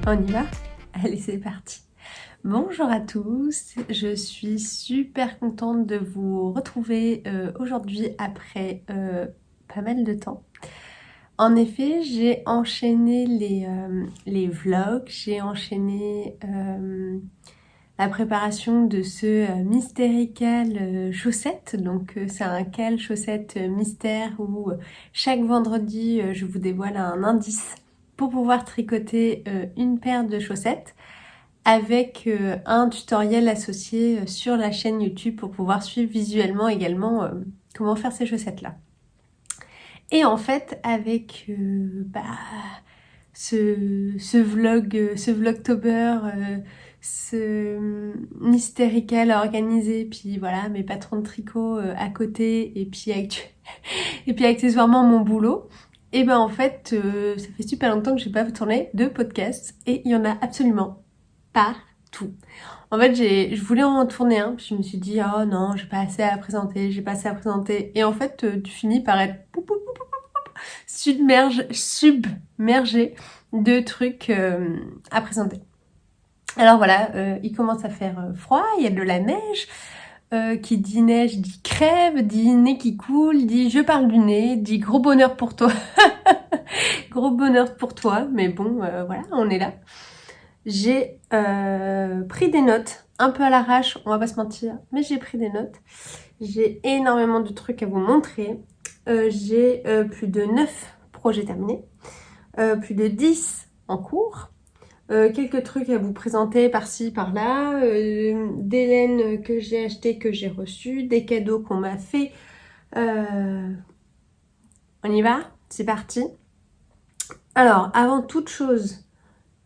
On y va? Allez, c'est parti. Bonjour à tous, je suis super contente de vous retrouver aujourd'hui après pas mal de temps. En effet, j'ai enchaîné les vlogs, j'ai enchaîné la préparation de ce Mystérical chaussette. Donc c'est un cal chaussette mystère où chaque vendredi je vous dévoile un indice pour pouvoir tricoter une paire de chaussettes avec un tutoriel associé sur la chaîne YouTube pour pouvoir suivre visuellement également comment faire ces chaussettes là. Et en fait avec ce vlogtober, ce Mystérical organisé, puis voilà mes patrons de tricot à côté et puis accessoirement mon boulot. Et ben en fait ça fait super longtemps que j'ai pas tourné de podcast et il y en a absolument partout. En fait, je voulais en tourner un, puis je me suis dit, oh non, j'ai pas assez à présenter, j'ai pas assez à présenter. Et en fait, tu finis par être submergé de trucs à présenter. Alors voilà, il commence à faire froid, il y a de la neige. Qui dit neige dit crève, dit nez qui coule, dit je parle du nez, dit gros bonheur pour toi. Gros bonheur pour toi, mais bon, voilà, on est là. J'ai pris des notes, un peu à l'arrache, on va pas se mentir, mais j'ai pris des notes. J'ai énormément de trucs à vous montrer. J'ai plus de 9 projets terminés, plus de 10 en cours. Quelques trucs à vous présenter par-ci, par-là, des laines que j'ai achetées, que j'ai reçues, des cadeaux qu'on m'a fait. On y va? C'est parti. Alors, avant toute chose,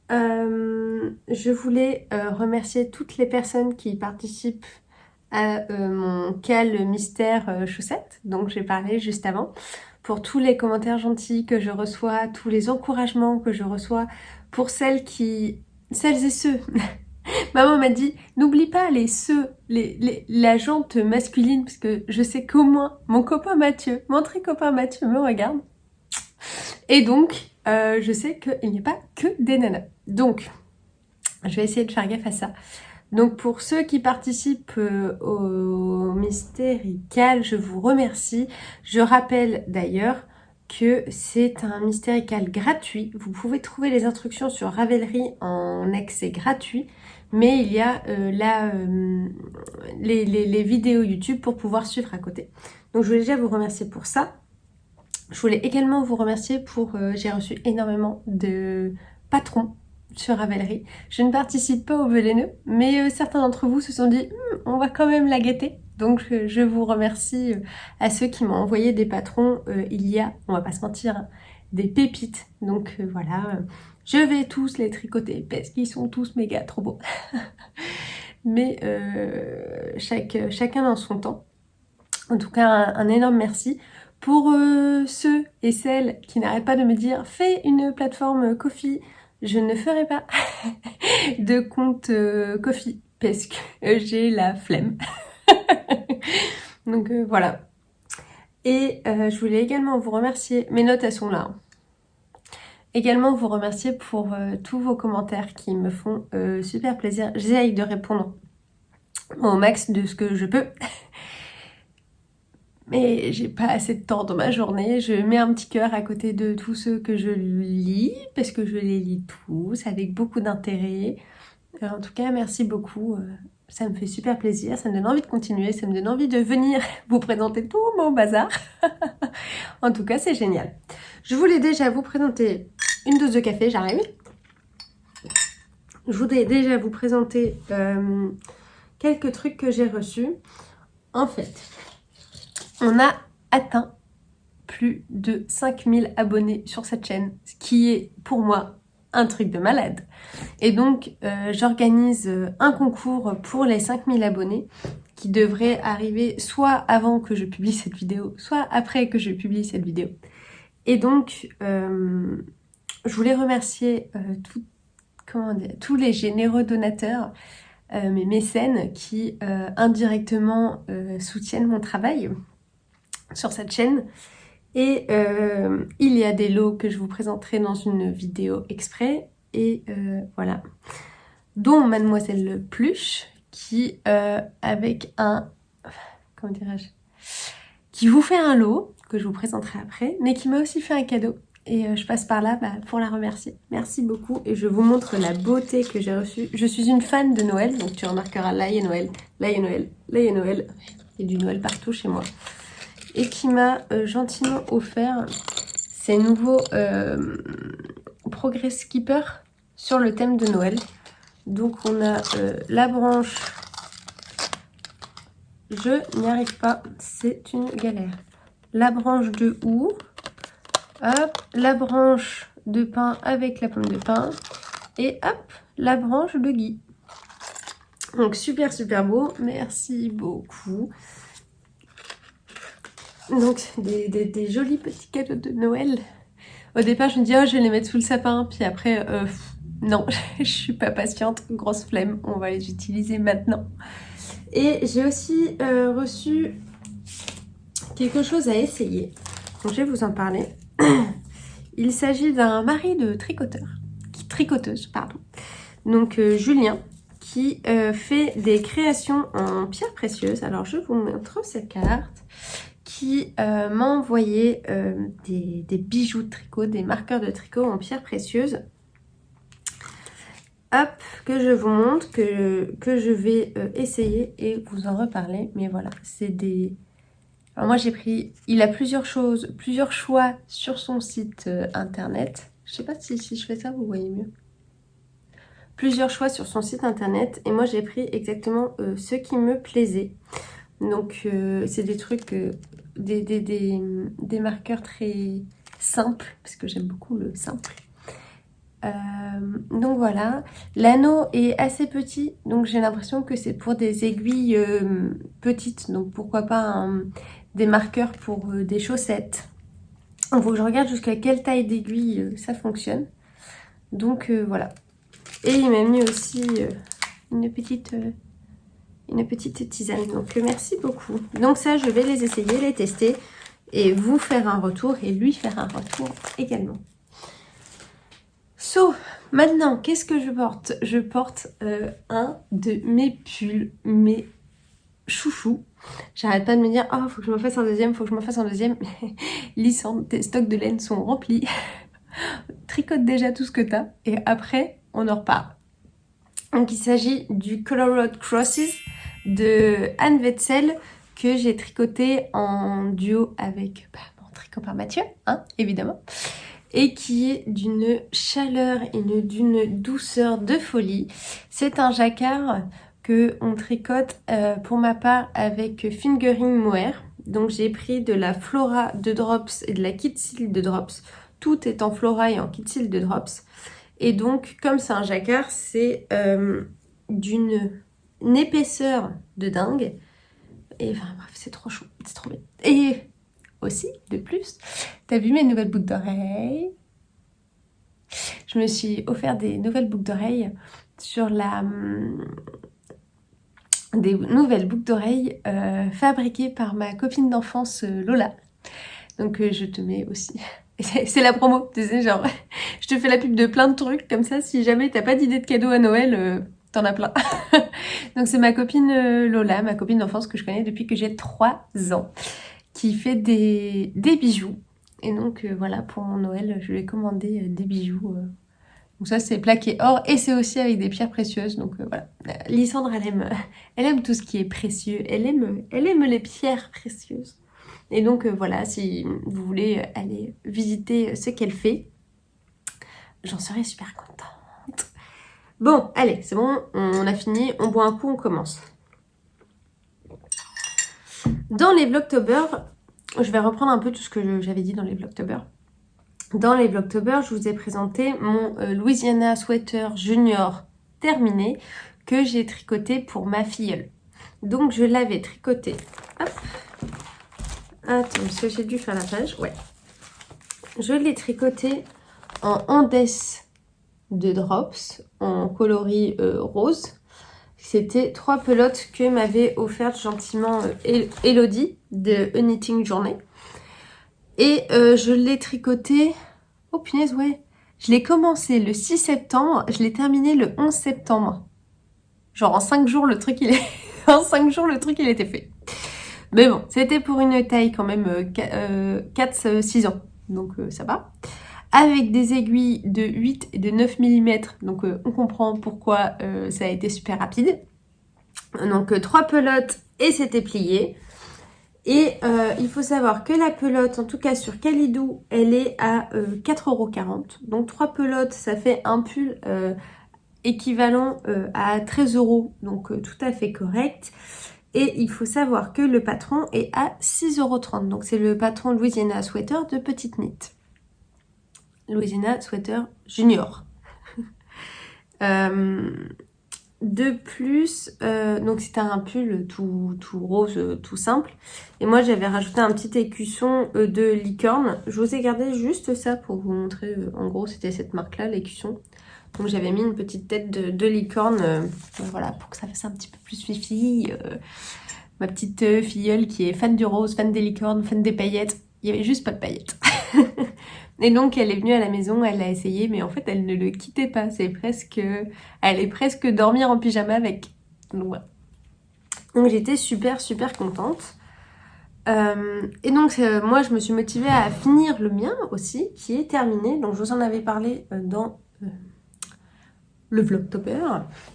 je voulais remercier toutes les personnes qui participent à mon cal mystère chaussette, donc j'ai parlé juste avant, pour tous les commentaires gentils que je reçois, tous les encouragements que je reçois, pour celles et ceux. Maman m'a dit, n'oublie pas la jante masculine, parce que je sais qu'au moins mon copain Mathieu, mon très copain Mathieu me regarde. Et donc, je sais qu'il n'y a pas que des nanas. Donc, je vais essayer de faire gaffe à ça. Donc, pour ceux qui participent au Mystérical, je vous remercie. Je rappelle d'ailleurs que c'est un Mystérical gratuit. Vous pouvez trouver les instructions sur Ravelry en accès gratuit. Mais il y a les vidéos YouTube pour pouvoir suivre à côté. Donc, je voulais déjà vous remercier pour ça. Je voulais également vous remercier pour... j'ai reçu énormément de patrons sur Ravelry. Je ne participe pas au Velaineux, mais certains d'entre vous se sont dit on va quand même la guetter. Donc je vous remercie à ceux qui m'ont envoyé des patrons. Il y a, on va pas se mentir, hein, des pépites. Donc voilà, je vais tous les tricoter parce qu'ils sont tous méga trop beaux. Mais chacun dans son temps. En tout cas, un énorme merci. Pour ceux et celles qui n'arrêtent pas de me dire fais une plateforme Ko-fi, je ne ferai pas de compte Ko-fi parce que j'ai la flemme. Donc voilà. Et je voulais également vous remercier, mes notes elles sont là. Hein. Également vous remercier pour tous vos commentaires qui me font super plaisir. J'essaye de répondre au max de ce que je peux. Mais j'ai pas assez de temps dans ma journée. Je mets un petit cœur à côté de tous ceux que je lis, parce que je les lis tous avec beaucoup d'intérêt. En tout cas, merci beaucoup. Ça me fait super plaisir, ça me donne envie de continuer, ça me donne envie de venir vous présenter tout mon bazar. En tout cas, c'est génial. Je voulais déjà vous présenter une dose de café, j'arrive. Je voulais déjà vous présenter quelques trucs que j'ai reçus. En fait, on a atteint plus de 5000 abonnés sur cette chaîne, ce qui est pour moi un truc de malade. Et donc j'organise un concours pour les 5000 abonnés qui devrait arriver soit avant que je publie cette vidéo, soit après que je publie cette vidéo. Et donc je voulais remercier tous les généreux donateurs, mes mécènes qui indirectement soutiennent mon travail sur cette chaîne. Et il y a des lots que je vous présenterai dans une vidéo exprès. et voilà. Dont Mademoiselle Pluche qui avec un... comment dirais-je, qui vous fait un lot que je vous présenterai après, mais qui m'a aussi fait un cadeau. Et je passe par là pour la remercier. Merci beaucoup et je vous montre la beauté que j'ai reçue. Je suis une fan de Noël, donc tu remarqueras, là il y a Noël, là il y a Noël, là il y a Noël. Il y a du Noël partout chez moi. Et qui m'a gentiment offert ces nouveaux Progress Skipper sur le thème de Noël. Donc on a la branche... Je n'y arrive pas, c'est une galère. La branche de houx, hop, la branche de pin avec la pomme de pin, et hop, la branche de gui. Donc super beau, merci beaucoup. Donc des jolis petits cadeaux de Noël. Au départ je me dis oh je vais les mettre sous le sapin, puis après non, je suis pas patiente, grosse flemme, on va les utiliser maintenant. Et j'ai aussi reçu quelque chose à essayer. Donc, je vais vous en parler. Il s'agit d'un mari de tricoteuse, pardon. Donc Julien, qui fait des créations en pierres précieuses. Alors je vous montre sa carte. Qui m'a envoyé des bijoux de tricot, des marqueurs de tricot en pierres précieuses. Hop, que je vous montre, que je vais essayer et vous en reparler. Mais voilà, c'est des... Alors moi j'ai pris... Il a plusieurs choix sur son site internet. Je sais pas si je fais ça, vous voyez mieux. Plusieurs choix sur son site internet. Et moi j'ai pris exactement ce qui me plaisait. Donc c'est des trucs, des marqueurs très simples. Parce que j'aime beaucoup le simple. Donc voilà, l'anneau est assez petit, donc j'ai l'impression que c'est pour des aiguilles petites, donc pourquoi pas des marqueurs pour des chaussettes. Il faut que je regarde jusqu'à quelle taille d'aiguille ça fonctionne. Donc voilà. Et il m'a mis aussi une petite tisane, donc merci beaucoup. Donc ça, je vais les essayer, les tester et vous faire un retour et lui faire un retour également. So, maintenant, qu'est-ce que je porte? Je porte un de mes pulls, mes chouchous. J'arrête pas de me dire, oh, faut que je m'en fasse un deuxième, faut que je m'en fasse un deuxième. Lissande, tes stocks de laine sont remplis. Tricote déjà tout ce que t'as et après, on en reparle. Donc, il s'agit du Colorado Crosses de Anne Wetzel que j'ai tricoté en duo avec mon tricot Mathieu, hein, évidemment. Et qui est d'une chaleur et d'une douceur de folie. C'est un jacquard que on tricote pour ma part avec Fingering Mohair. Donc j'ai pris de la Flora de Drops et de la Kitzil de Drops. Tout est en Flora et en Kitzil de Drops. Et donc comme c'est un jacquard, c'est d'une épaisseur de dingue. Et enfin bref, c'est trop chaud, c'est trop bien. Et aussi, de plus, t'as vu mes nouvelles boucles d'oreilles? Je me suis offert des nouvelles boucles d'oreilles sur des nouvelles boucles d'oreilles fabriquées par ma copine d'enfance Lola. Donc je te mets aussi... C'est la promo, tu sais, genre, je te fais la pub de plein de trucs, comme ça, si jamais t'as pas d'idée de cadeau à Noël, t'en as plein. Donc c'est ma copine Lola, ma copine d'enfance que je connais depuis que j'ai 3 ans. Qui fait des bijoux. Et donc voilà, pour mon Noël, je lui ai commandé des bijoux. Donc ça, c'est plaqué or et c'est aussi avec des pierres précieuses. Donc voilà. Lysandre, elle aime tout ce qui est précieux. Elle aime les pierres précieuses. Et donc voilà, si vous voulez aller visiter ce qu'elle fait, j'en serais super contente. Bon, allez, c'est bon, on a fini. On boit un coup, on commence. Dans les Vlogtober, je vais reprendre un peu tout ce que j'avais dit dans les Vlogtober. Dans les Vlogtober, je vous ai présenté mon Louisiana Sweater Junior terminé que j'ai tricoté pour ma filleule. Donc je l'avais tricoté. Hop. Attends, parce que j'ai dû faire la page. Ouais. Je l'ai tricoté en Andes de Drops, en coloris rose. C'était 3 pelotes que m'avait offert gentiment Elodie de A Knitting Journey. Et je l'ai tricoté, oh punaise, ouais, Je l'ai commencé le 6 septembre, je l'ai terminé le 11 septembre. Genre en 5 jours, le truc, en 5 jours, le truc, il était fait. Mais bon, c'était pour une taille quand même 4-6 ans. Donc ça va. Avec des aiguilles de 8 et de 9 mm. Donc on comprend pourquoi ça a été super rapide. Donc 3 pelotes et c'était plié. Et il faut savoir que la pelote, en tout cas sur Calidou, elle est à 4,40 €. Donc 3 pelotes, ça fait un pull équivalent à 13 €. Donc tout à fait correct. Et il faut savoir que le patron est à 6,30 €. Donc c'est le patron Louisiana Sweater de Petite Knit. Louisiana Sweater Junior. De plus, donc c'était un pull tout rose, tout simple. Et moi j'avais rajouté un petit écusson de licorne. Je vous ai gardé juste ça pour vous montrer. En gros c'était cette marque là, l'écusson. Donc j'avais mis une petite tête de licorne, voilà, pour que ça fasse un petit peu plus fifi. Ma petite filleule qui est fan du rose, fan des licornes, fan des paillettes. Il n'y avait juste pas de paillettes. Et donc elle est venue à la maison, elle l'a essayé, mais en fait elle ne le quittait pas. Elle est presque dormir en pyjama avec. Donc voilà. Donc j'étais super contente. Et donc moi je me suis motivée à finir le mien aussi, qui est terminé. Donc je vous en avais parlé dans le Vlogtober.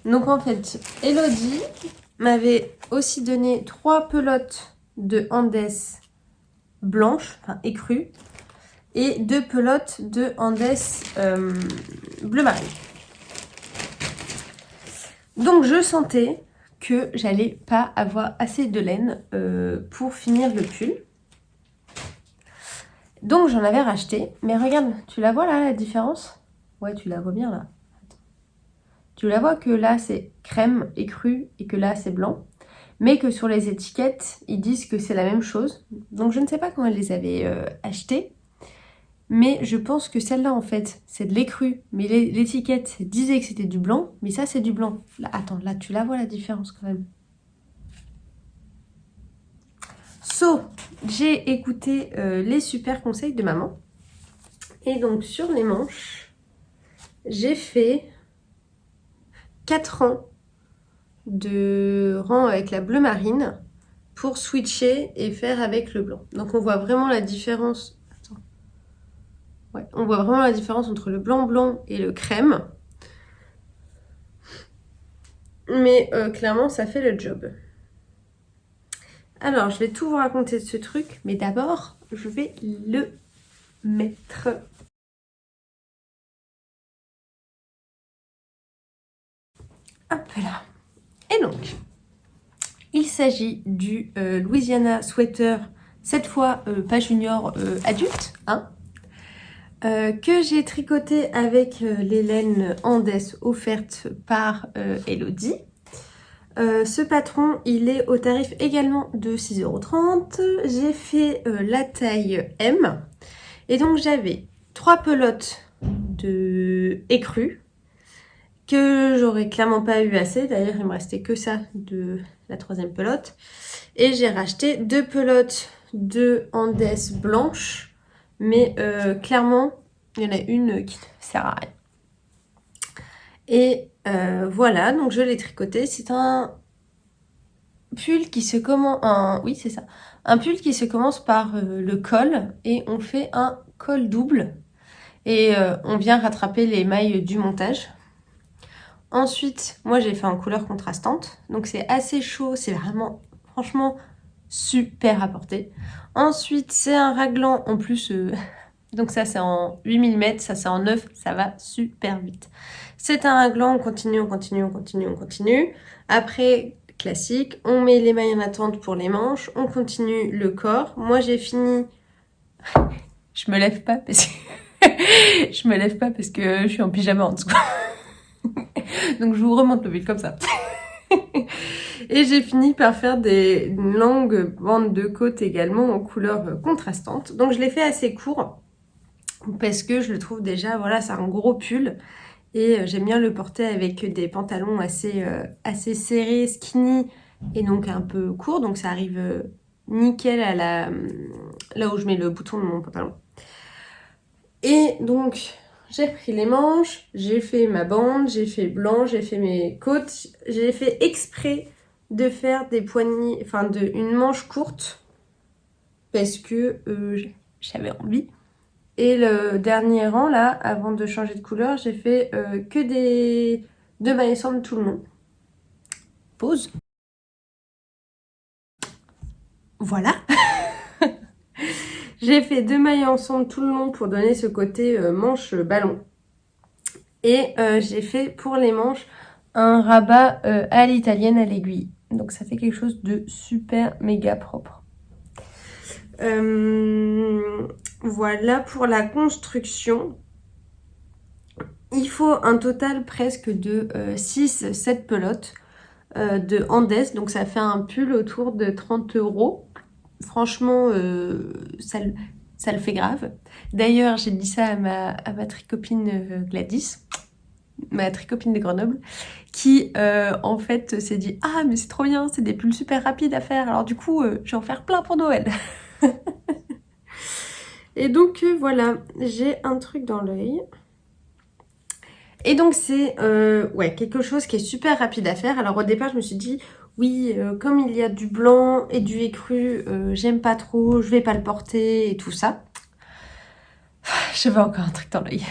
Donc en fait, Elodie m'avait aussi donné 3 pelotes de Andes blanches, enfin écrues, et 2 pelotes de Andes bleu marine. Donc je sentais que j'allais pas avoir assez de laine pour finir le pull. Donc j'en avais racheté, mais regarde, tu la vois là la différence? Ouais, tu la vois bien là. Tu la vois que là c'est crème écru et que là c'est blanc, mais que sur les étiquettes ils disent que c'est la même chose. Donc je ne sais pas comment elle les avait achetées. Mais je pense que celle-là, en fait, c'est de l'écru. Mais l'étiquette disait que c'était du blanc. Mais ça, c'est du blanc. Là, attends, là, tu la vois la différence quand même. So, j'ai écouté les super conseils de maman. Et donc, sur les manches, j'ai fait 4 rangs de rangs avec la bleu marine pour switcher et faire avec le blanc. Donc, on voit vraiment la différence. Ouais, on voit vraiment la différence entre le blanc et le crème. Mais clairement, ça fait le job. Alors, je vais tout vous raconter de ce truc. Mais d'abord, je vais le mettre. Hop là. Et donc, il s'agit du Louisiana Sweater. Cette fois, pas junior, adulte. Hein, que j'ai tricoté avec les laines Andes offertes par Elodie. Ce patron, il est au tarif également de 6,30 €. J'ai fait la taille M. Et donc j'avais 3 pelotes de écru que j'aurais clairement pas eu assez. D'ailleurs, il me restait que ça de la 3e pelote. Et j'ai racheté 2 pelotes de Andes blanches. Mais clairement, il y en a une qui ne sert à rien. Et voilà, donc je l'ai tricoté. C'est un pull qui se commence... Oui, c'est ça. Un pull qui se commence par le col. Et on fait un col double. Et on vient rattraper les mailles du montage. Ensuite, moi j'ai fait en couleur contrastante. Donc c'est assez chaud. C'est vraiment, franchement, super à porter. Ensuite, c'est un raglan en plus... Donc ça c'est en 8 mm, ça c'est en 9, ça va super vite. C'est un raglan, on continue. Après, classique, on met les mailles en attente pour les manches, on continue le corps. Moi j'ai fini... Je me lève pas parce que je suis en pyjama en dessous. Donc je vous remonte le vide comme ça. Et j'ai fini par faire des longues bandes de côte également en couleur contrastante. Donc je l'ai fait assez court. Parce que je le trouve déjà, voilà, c'est un gros pull. Et j'aime bien le porter avec des pantalons assez serrés, skinny et donc un peu courts. Donc ça arrive nickel à là où je mets le bouton de mon pantalon. Et donc j'ai pris les manches, j'ai fait ma bande, j'ai fait blanc, j'ai fait mes côtes. J'ai fait exprès de faire des poignées, enfin une manche courte parce que j'avais envie. Et le dernier rang là, avant de changer de couleur, j'ai fait que deux mailles ensemble tout le long. Pause. Voilà. J'ai fait deux mailles ensemble tout le long pour donner ce côté manche ballon. Et j'ai fait pour les manches un rabat à l'italienne à l'aiguille. Donc ça fait quelque chose de super méga propre. Voilà pour la construction. Il faut un total presque de 6-7 pelotes de Andes. Donc ça fait un pull autour de 30 €. Franchement, ça le fait grave. D'ailleurs, j'ai dit ça à ma tricopine Gladys, ma tricopine de Grenoble, qui en fait s'est dit « Ah, mais c'est trop bien, c'est des pulls super rapides à faire. Alors du coup, je vais en faire plein pour Noël. » Et donc voilà, j'ai un truc dans l'œil. Et donc c'est ouais, quelque chose qui est super rapide à faire. Alors au départ, je me suis dit oui, comme il y a du blanc et du écru, j'aime pas trop, je vais pas le porter et tout ça. J'avais encore un truc dans l'œil.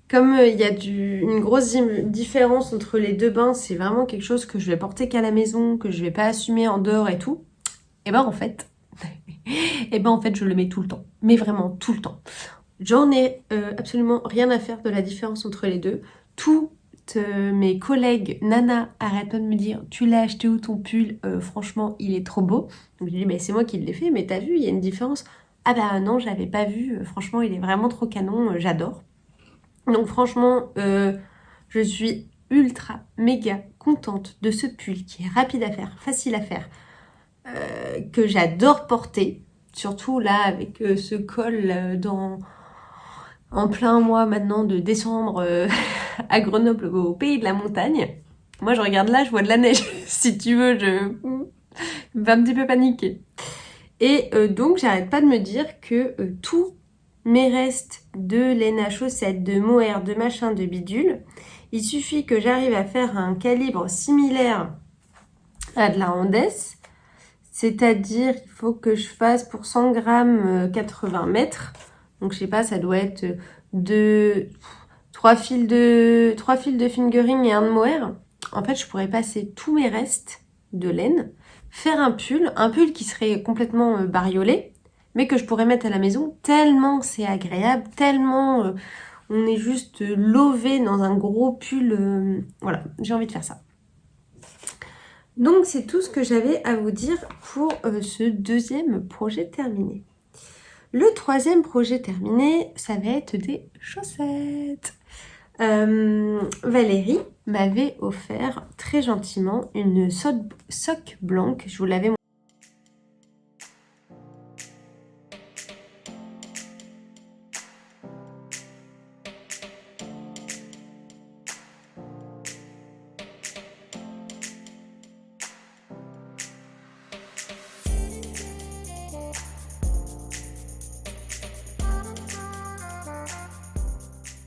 Comme il y a une grosse différence entre les deux bains, c'est vraiment quelque chose que je vais porter qu'à la maison, que je vais pas assumer en dehors et tout. Et ben en fait, je le mets tout le temps. Mais vraiment tout le temps. J'en ai absolument rien à faire de la différence entre les deux. Toutes mes collègues Nana arrêtent pas de me dire « Tu l'as acheté où ton pull franchement, il est trop beau. » Donc je dis « Mais c'est moi qui l'ai fait, mais t'as vu, il y a une différence. » Ah bah non, je l'avais pas vu. Franchement, il est vraiment trop canon, j'adore. Donc franchement, je suis ultra, méga contente de ce pull qui est rapide à faire, facile à faire, que j'adore porter. Surtout là, avec ce col en plein mois maintenant de décembre à Grenoble, au pays de la montagne. Moi, je regarde là, je vois de la neige. Si tu veux, je vais un petit peu paniquer. Et donc, j'arrête pas de me dire que tous mes restes de laine à chaussettes, de mohair, de machin, de bidule, il suffit que j'arrive à faire un calibre similaire à de la Andes. C'est-à-dire qu'il faut que je fasse pour 100 grammes 80 mètres. Donc, je sais pas, ça doit être trois fils de fingering et un de mohair. En fait, je pourrais passer tous mes restes de laine, faire un pull qui serait complètement bariolé, mais que je pourrais mettre à la maison tellement c'est agréable, tellement on est juste lové dans un gros pull. Voilà, j'ai envie de faire ça. Donc c'est tout ce que j'avais à vous dire pour ce deuxième projet terminé. Le troisième projet terminé, ça va être des chaussettes. Valérie m'avait offert très gentiment une sock blanche. Je vous l'avais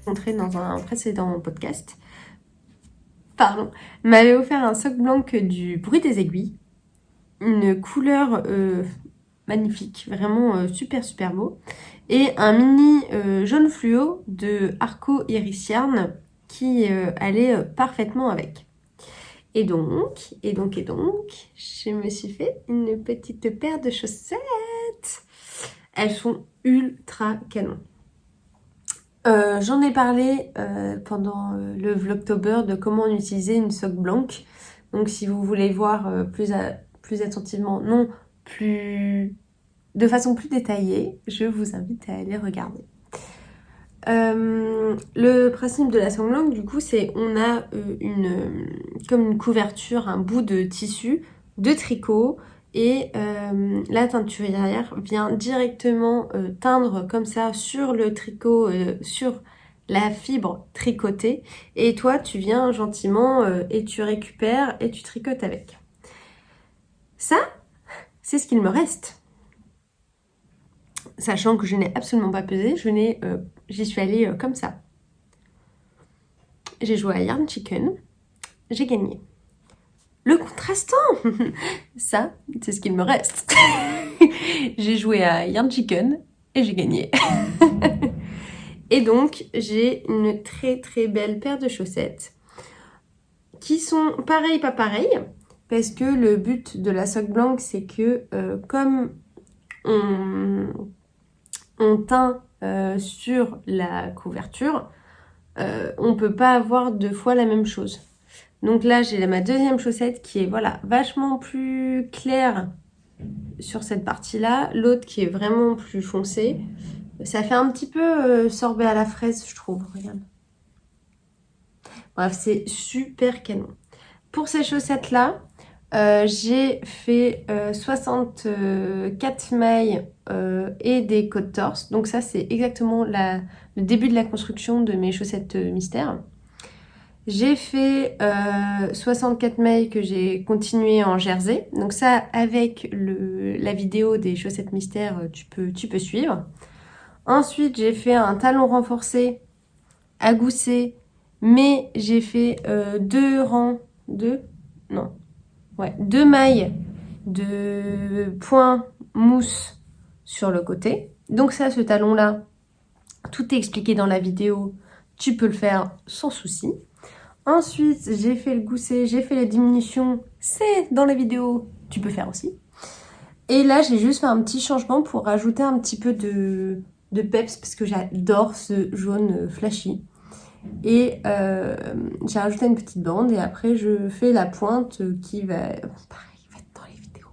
montré dans un précédent podcast. Pardon, m'avait offert un sock blanc du bruit des aiguilles. Une couleur magnifique, vraiment super super beau. Et un mini jaune fluo de Arco Iris Yarn qui allait parfaitement avec. Et donc, je me suis fait une petite paire de chaussettes. Elles sont ultra canon. J'en ai parlé pendant le Vlogtober de comment on utilisait une sock blanche. Donc si vous voulez voir plus attentivement, de façon plus détaillée, je vous invite à aller regarder. Le principe de la sock blanche, du coup, c'est on a comme une couverture, un bout de tissu de tricot. Et la teinturière vient directement teindre comme ça sur le tricot, sur la fibre tricotée. Et toi, tu viens gentiment et tu récupères et tu tricotes avec. Ça, c'est ce qu'il me reste. Sachant que je n'ai absolument pas pesé, j'y suis allée comme ça. j'ai joué à Yarn Chicken, j'ai gagné. Le contrastant, ça, c'est ce qu'il me reste. J'ai joué à Yarn Chicken et j'ai gagné. Et donc, j'ai une très très belle paire de chaussettes qui sont pareilles, pas pareilles, parce que le but de la sock blanche, c'est que comme on teint sur la couverture, on peut pas avoir deux fois la même chose. Donc là, j'ai ma deuxième chaussette qui est voilà vachement plus claire sur cette partie-là, l'autre qui est vraiment plus foncée. Ça fait un petit peu sorbet à la fraise, je trouve. Regarde. Bref, c'est super canon. Pour ces chaussettes-là, j'ai fait 64 mailles et des côtes torse. Donc ça, c'est exactement le début de la construction de mes chaussettes mystères. J'ai fait 64 mailles que j'ai continué en jersey. Donc ça, avec la vidéo des chaussettes mystères, tu peux suivre. Ensuite, j'ai fait un talon renforcé à gousset, mais j'ai fait deux mailles de point mousse sur le côté. Donc ça, ce talon-là, tout est expliqué dans la vidéo. Tu peux le faire sans souci. Ensuite, j'ai fait le gousset, j'ai fait les diminutions. C'est dans la vidéo, tu peux faire aussi. Et là, j'ai juste fait un petit changement pour rajouter un petit peu de peps parce que j'adore ce jaune flashy. Et j'ai rajouté une petite bande et après je fais la pointe qui va être dans les vidéos.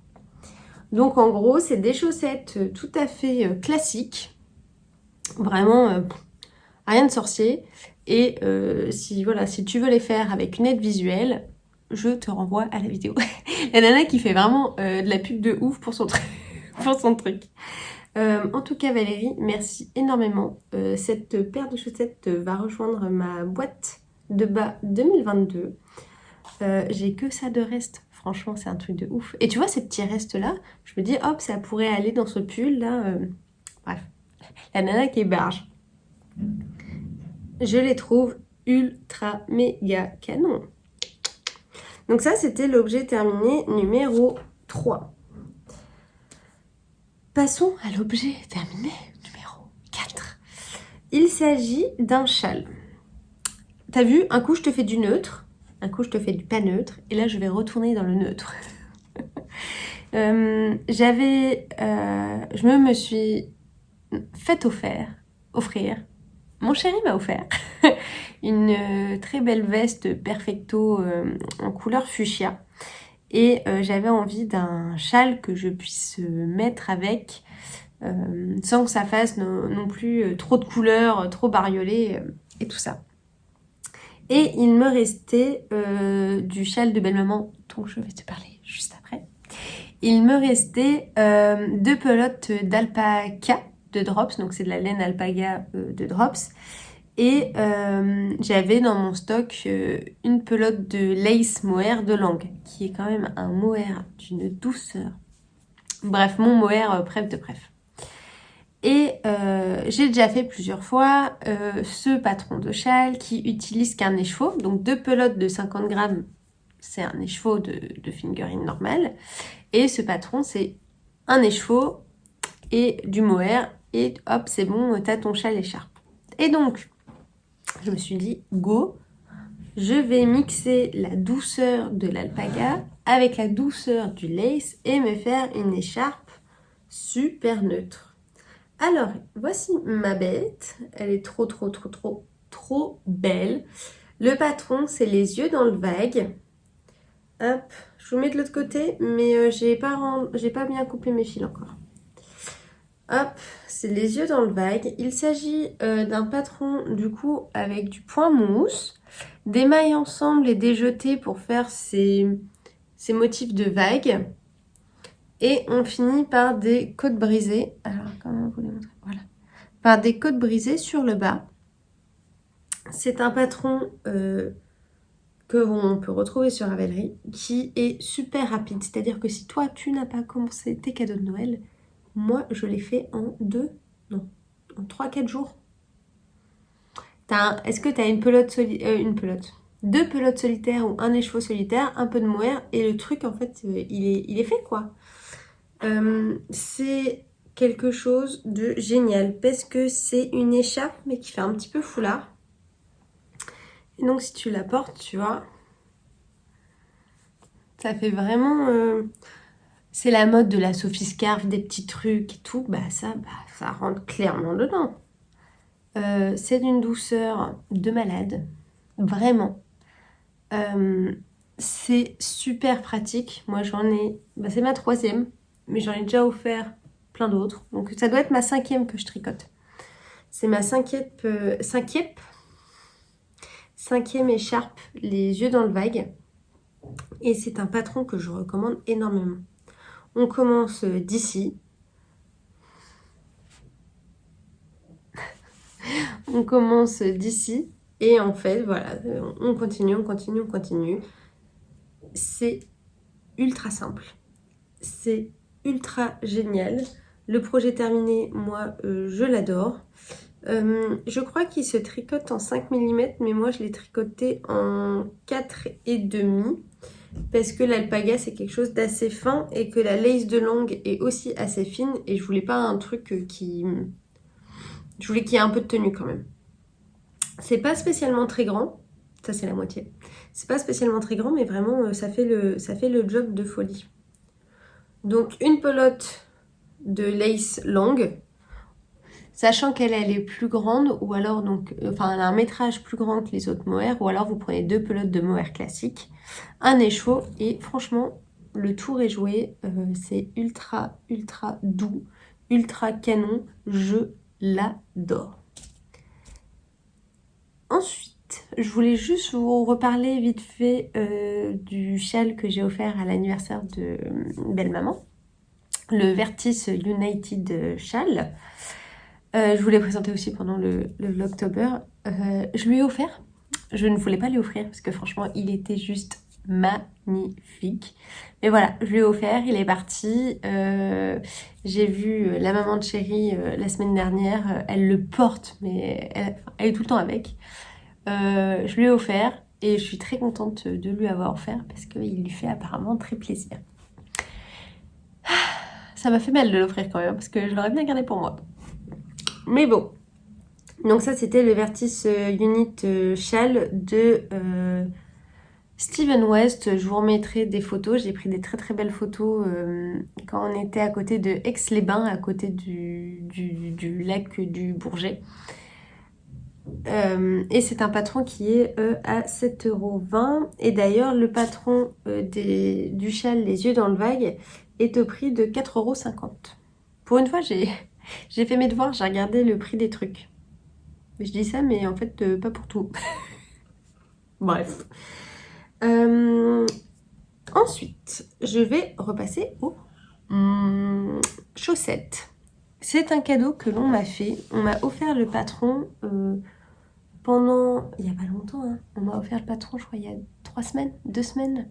Donc en gros, c'est des chaussettes tout à fait classiques. Vraiment rien de sorcier. Et si tu veux les faire avec une aide visuelle, je te renvoie à la vidéo. La nana qui fait vraiment de la pub de ouf pour son truc. En tout cas Valérie, merci énormément. Cette paire de chaussettes va rejoindre ma boîte de bas 2022. J'ai que ça de reste. Franchement, c'est un truc de ouf. Et tu vois, ces petits restes-là, je me dis, hop, ça pourrait aller dans ce pull-là. Bref, la nana qui est barge. Je les trouve ultra méga canon. Donc ça, c'était l'objet terminé numéro 3. Passons à l'objet terminé numéro 4. Il s'agit d'un châle. T'as vu, un coup je te fais du neutre, un coup je te fais du pas neutre, et là je vais retourner dans le neutre. Je me suis fait offrir, mon chéri m'a offert une très belle veste perfecto en couleur fuchsia. Et j'avais envie d'un châle que je puisse mettre avec, sans que ça fasse non plus trop de couleurs, trop bariolé et tout ça. Et il me restait du châle de belle-maman dont je vais te parler juste après. Il me restait 2 pelotes d'alpaca de Drops, donc c'est de la laine alpaga de Drops. Et j'avais dans mon stock une pelote de lace mohair de Langue, qui est quand même un mohair d'une douceur. Bref, mon mohair préf de préf. Et j'ai déjà fait plusieurs fois ce patron de châle qui utilise qu'un écheveau. Donc 2 pelotes de 50 grammes, c'est un écheveau de fingering normal. Et ce patron, c'est un écheveau et du mohair. Et hop, c'est bon, t'as ton châle écharpe. Et donc, je me suis dit, go, je vais mixer la douceur de l'alpaga avec la douceur du lace et me faire une écharpe super neutre. Alors, voici ma bête. Elle est trop belle. Le patron, c'est les yeux dans le vague. Hop, je vous mets de l'autre côté, mais j'ai pas bien coupé mes fils encore. Hop, c'est les yeux dans le vague. Il s'agit d'un patron du coup avec du point mousse, des mailles ensemble et des jetées pour faire ces motifs de vague. Et on finit par des côtes brisées. Alors, comment vous les montrer? Voilà. Par des côtes brisées sur le bas. C'est un patron que on peut retrouver sur Ravelry qui est super rapide. C'est-à-dire que si toi, tu n'as pas commencé tes cadeaux de Noël, moi, je l'ai fait en 3-4 jours. Est-ce que tu as deux pelotes solitaires ou un écheveau solitaire, un peu de mohair et le truc en fait il est fait quoi. C'est quelque chose de génial parce que c'est une écharpe mais qui fait un petit peu foulard. Et donc si tu la portes, tu vois, ça fait vraiment... c'est la mode de la Sophie Scarf, des petits trucs et tout. Ça rentre clairement dedans. C'est d'une douceur de malade. Vraiment. C'est super pratique. Moi j'en ai... c'est ma 3e. Mais j'en ai déjà offert plein d'autres. Donc ça doit être ma 5e que je tricote. C'est ma 5e écharpe, les yeux dans le vague. Et c'est un patron que je recommande énormément. On commence d'ici. On commence d'ici. Et en fait, voilà, on continue. C'est ultra simple. C'est ultra génial. Le projet terminé, moi, je l'adore. Je crois qu'il se tricote en 5 mm, mais moi, je l'ai tricoté en 4,5 parce que l'alpaga, c'est quelque chose d'assez fin et que la lace de langue est aussi assez fine et je voulais pas un truc qui... Je voulais qu'il y ait un peu de tenue quand même. C'est pas spécialement très grand. Ça, c'est la moitié. C'est pas spécialement très grand, mais vraiment, ça fait le job de folie. Donc, une pelote de lace longue, sachant qu'elle est plus grande, ou alors, elle a un métrage plus grand que les autres mohair, ou alors vous prenez 2 pelotes de mohair classique, un écheveau, et franchement, le tour est joué. C'est ultra, ultra doux, ultra canon. Je l'adore. Ensuite, je voulais juste vous reparler vite fait du châle que j'ai offert à l'anniversaire de belle-maman. Le Vertis United châle. Je vous l'ai présenté aussi pendant le vlogtober. Je lui ai offert. Je ne voulais pas lui offrir parce que franchement, il était juste magnifique. Mais voilà, je lui ai offert, il est parti. J'ai vu la maman de Chéri la semaine dernière. Elle le porte, mais elle est tout le temps avec. Je lui ai offert et je suis très contente de lui avoir offert parce qu'il lui fait apparemment très plaisir. Ça m'a fait mal de l'offrir quand même parce que je l'aurais bien gardé pour moi. Mais bon. Donc ça, c'était le Vertis Unit Châle de Steven West. Je vous remettrai des photos. J'ai pris des très très belles photos quand on était à côté de Aix-les-Bains, à côté du lac du Bourget. Et c'est un patron qui est à 7,20 €. Et d'ailleurs, le patron du châle Les Yeux dans le Vague est au prix de 4,50 €. Pour une fois, j'ai fait mes devoirs, j'ai regardé le prix des trucs. Je dis ça, mais en fait, pas pour tout. Bref. Ensuite, je vais repasser aux chaussettes. C'est un cadeau que l'on m'a fait. On m'a offert le patron pendant... Il n'y a pas longtemps, hein. On m'a offert le patron, je crois, il y a 3 semaines, 2 semaines.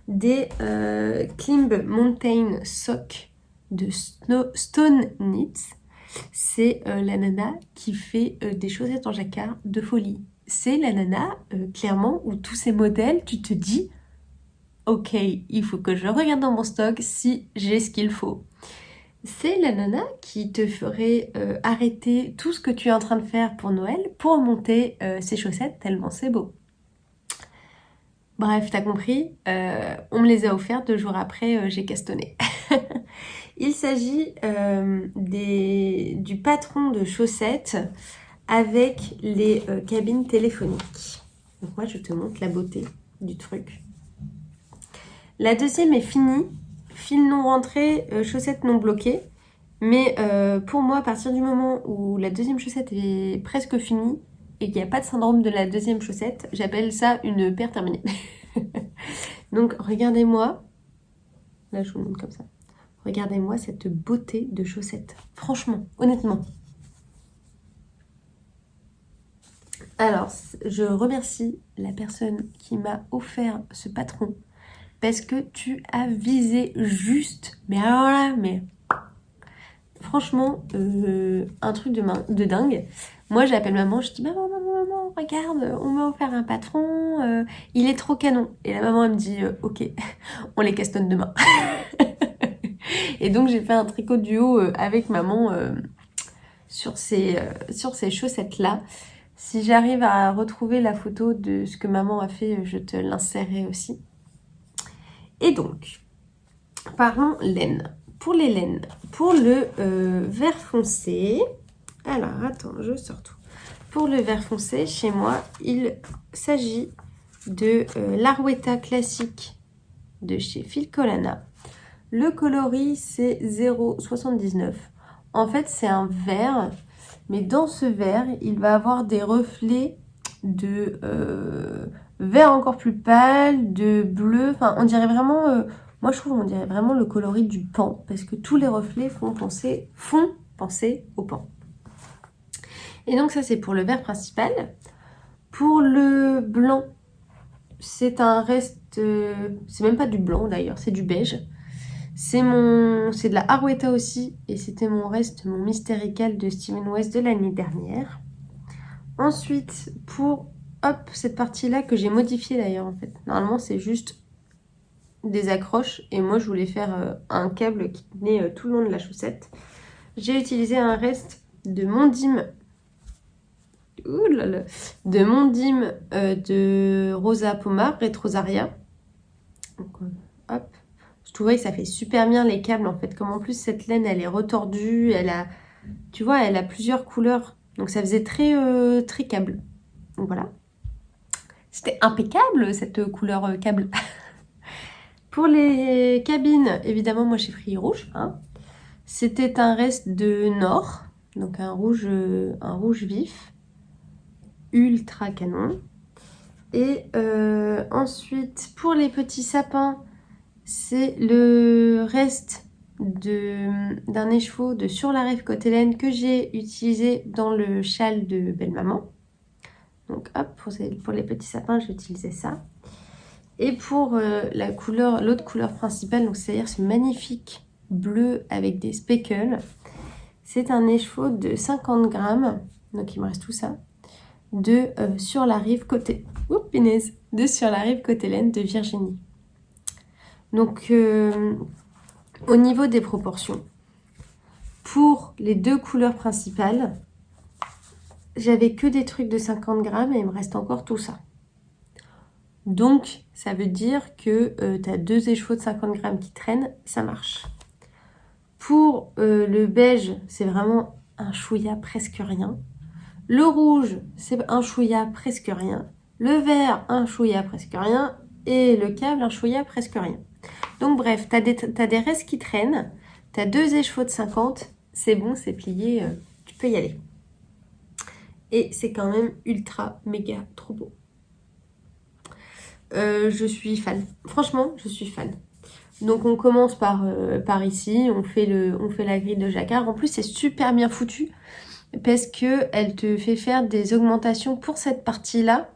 Des Klimb Mountain Sock de Stone Knits. C'est la nana qui fait des chaussettes en jacquard de folie. C'est la nana, clairement, où tous ces modèles, tu te dis ok, il faut que je regarde dans mon stock si j'ai ce qu'il faut. C'est la nana qui te ferait arrêter tout ce que tu es en train de faire pour Noël pour monter ses chaussettes tellement c'est beau. Bref, t'as compris, on me les a offerts 2 jours après, j'ai castonné. Il s'agit du patron de chaussettes avec les cabines téléphoniques. Donc moi, je te montre la beauté du truc. La deuxième est finie. Fil non rentré, chaussettes non bloquées. Mais pour moi, à partir du moment où la deuxième chaussette est presque finie et qu'il n'y a pas de syndrome de la deuxième chaussette, j'appelle ça une paire terminée. Donc regardez-moi. Là, je vous le montre comme ça. Regardez-moi cette beauté de chaussettes. Franchement, honnêtement. Alors, je remercie la personne qui m'a offert ce patron parce que tu as visé juste. Mais alors là, mais franchement, un truc de dingue. Moi, j'appelle maman, je dis maman, maman, maman, regarde, on m'a offert un patron, il est trop canon. Et la maman, elle me dit, ok, on les castonne demain. Et donc, j'ai fait un tricot duo avec maman sur ces chaussettes-là. Si j'arrive à retrouver la photo de ce que maman a fait, je te l'insérerai aussi. Et donc, parlons laine. Pour les laines, pour le vert foncé, alors attends, je sors tout. Pour le vert foncé, chez moi, il s'agit de l'Arwetta classique de chez Filcolana. Le coloris, c'est 0,79. En fait, c'est un vert, mais dans ce vert, il va avoir des reflets de vert encore plus pâle, de bleu. Enfin, on dirait vraiment, moi je trouve, on dirait vraiment le coloris du pan, parce que tous les reflets font penser au pan. Et donc ça, c'est pour le vert principal. Pour le blanc, c'est un reste, c'est même pas du blanc d'ailleurs, c'est du beige. C'est de la Arwetta aussi, et c'était mon Mystérical de Steven West de l'année dernière. Ensuite, pour cette partie-là que j'ai modifiée d'ailleurs en fait. Normalement, c'est juste des accroches, et moi je voulais faire un câble qui tenait tout le long de la chaussette. J'ai utilisé un reste de Mondim. De Mondim de Rosa Pomar, Retrosaria. Donc, hop. Je trouvais que ça fait super bien les câbles en fait. Comme en plus cette laine elle est retordue, tu vois, elle a plusieurs couleurs. Donc ça faisait très, très câble. Donc voilà. C'était impeccable cette couleur câble. Pour les cabines, évidemment moi j'ai pris rouge. Hein. C'était un reste de Nord. Donc un rouge vif. Ultra canon. Et ensuite pour les petits sapins, c'est le reste d'un écheveau de Sur la Rive côté laine que j'ai utilisé dans le châle de belle-maman. Donc hop, pour les petits sapins, j'ai utilisé ça. Et pour l'autre couleur principale, donc c'est-à-dire ce magnifique bleu avec des speckles, c'est un écheveau de 50 grammes, donc il me reste tout ça, de Sur la Rive côté... Oups, punaise, de Sur la Rive côté laine de Virginie. Donc, au niveau des proportions, pour les deux couleurs principales, j'avais que des trucs de 50 grammes et il me reste encore tout ça. Donc, ça veut dire que tu as deux écheveaux de 50 grammes qui traînent, ça marche. Pour le beige, c'est vraiment un chouïa presque rien. Le rouge, c'est un chouïa presque rien. Le vert, un chouïa presque rien. Et le câble, un chouïa presque rien. Donc bref, t'as des restes qui traînent, t'as deux écheveaux de 50, c'est bon, c'est plié, tu peux y aller. Et c'est quand même ultra, méga, trop beau. Je suis fan. Franchement, je suis fan. Donc on commence par ici, on fait la grille de jacquard. En plus, c'est super bien foutu parce que elle te fait faire des augmentations pour cette partie-là,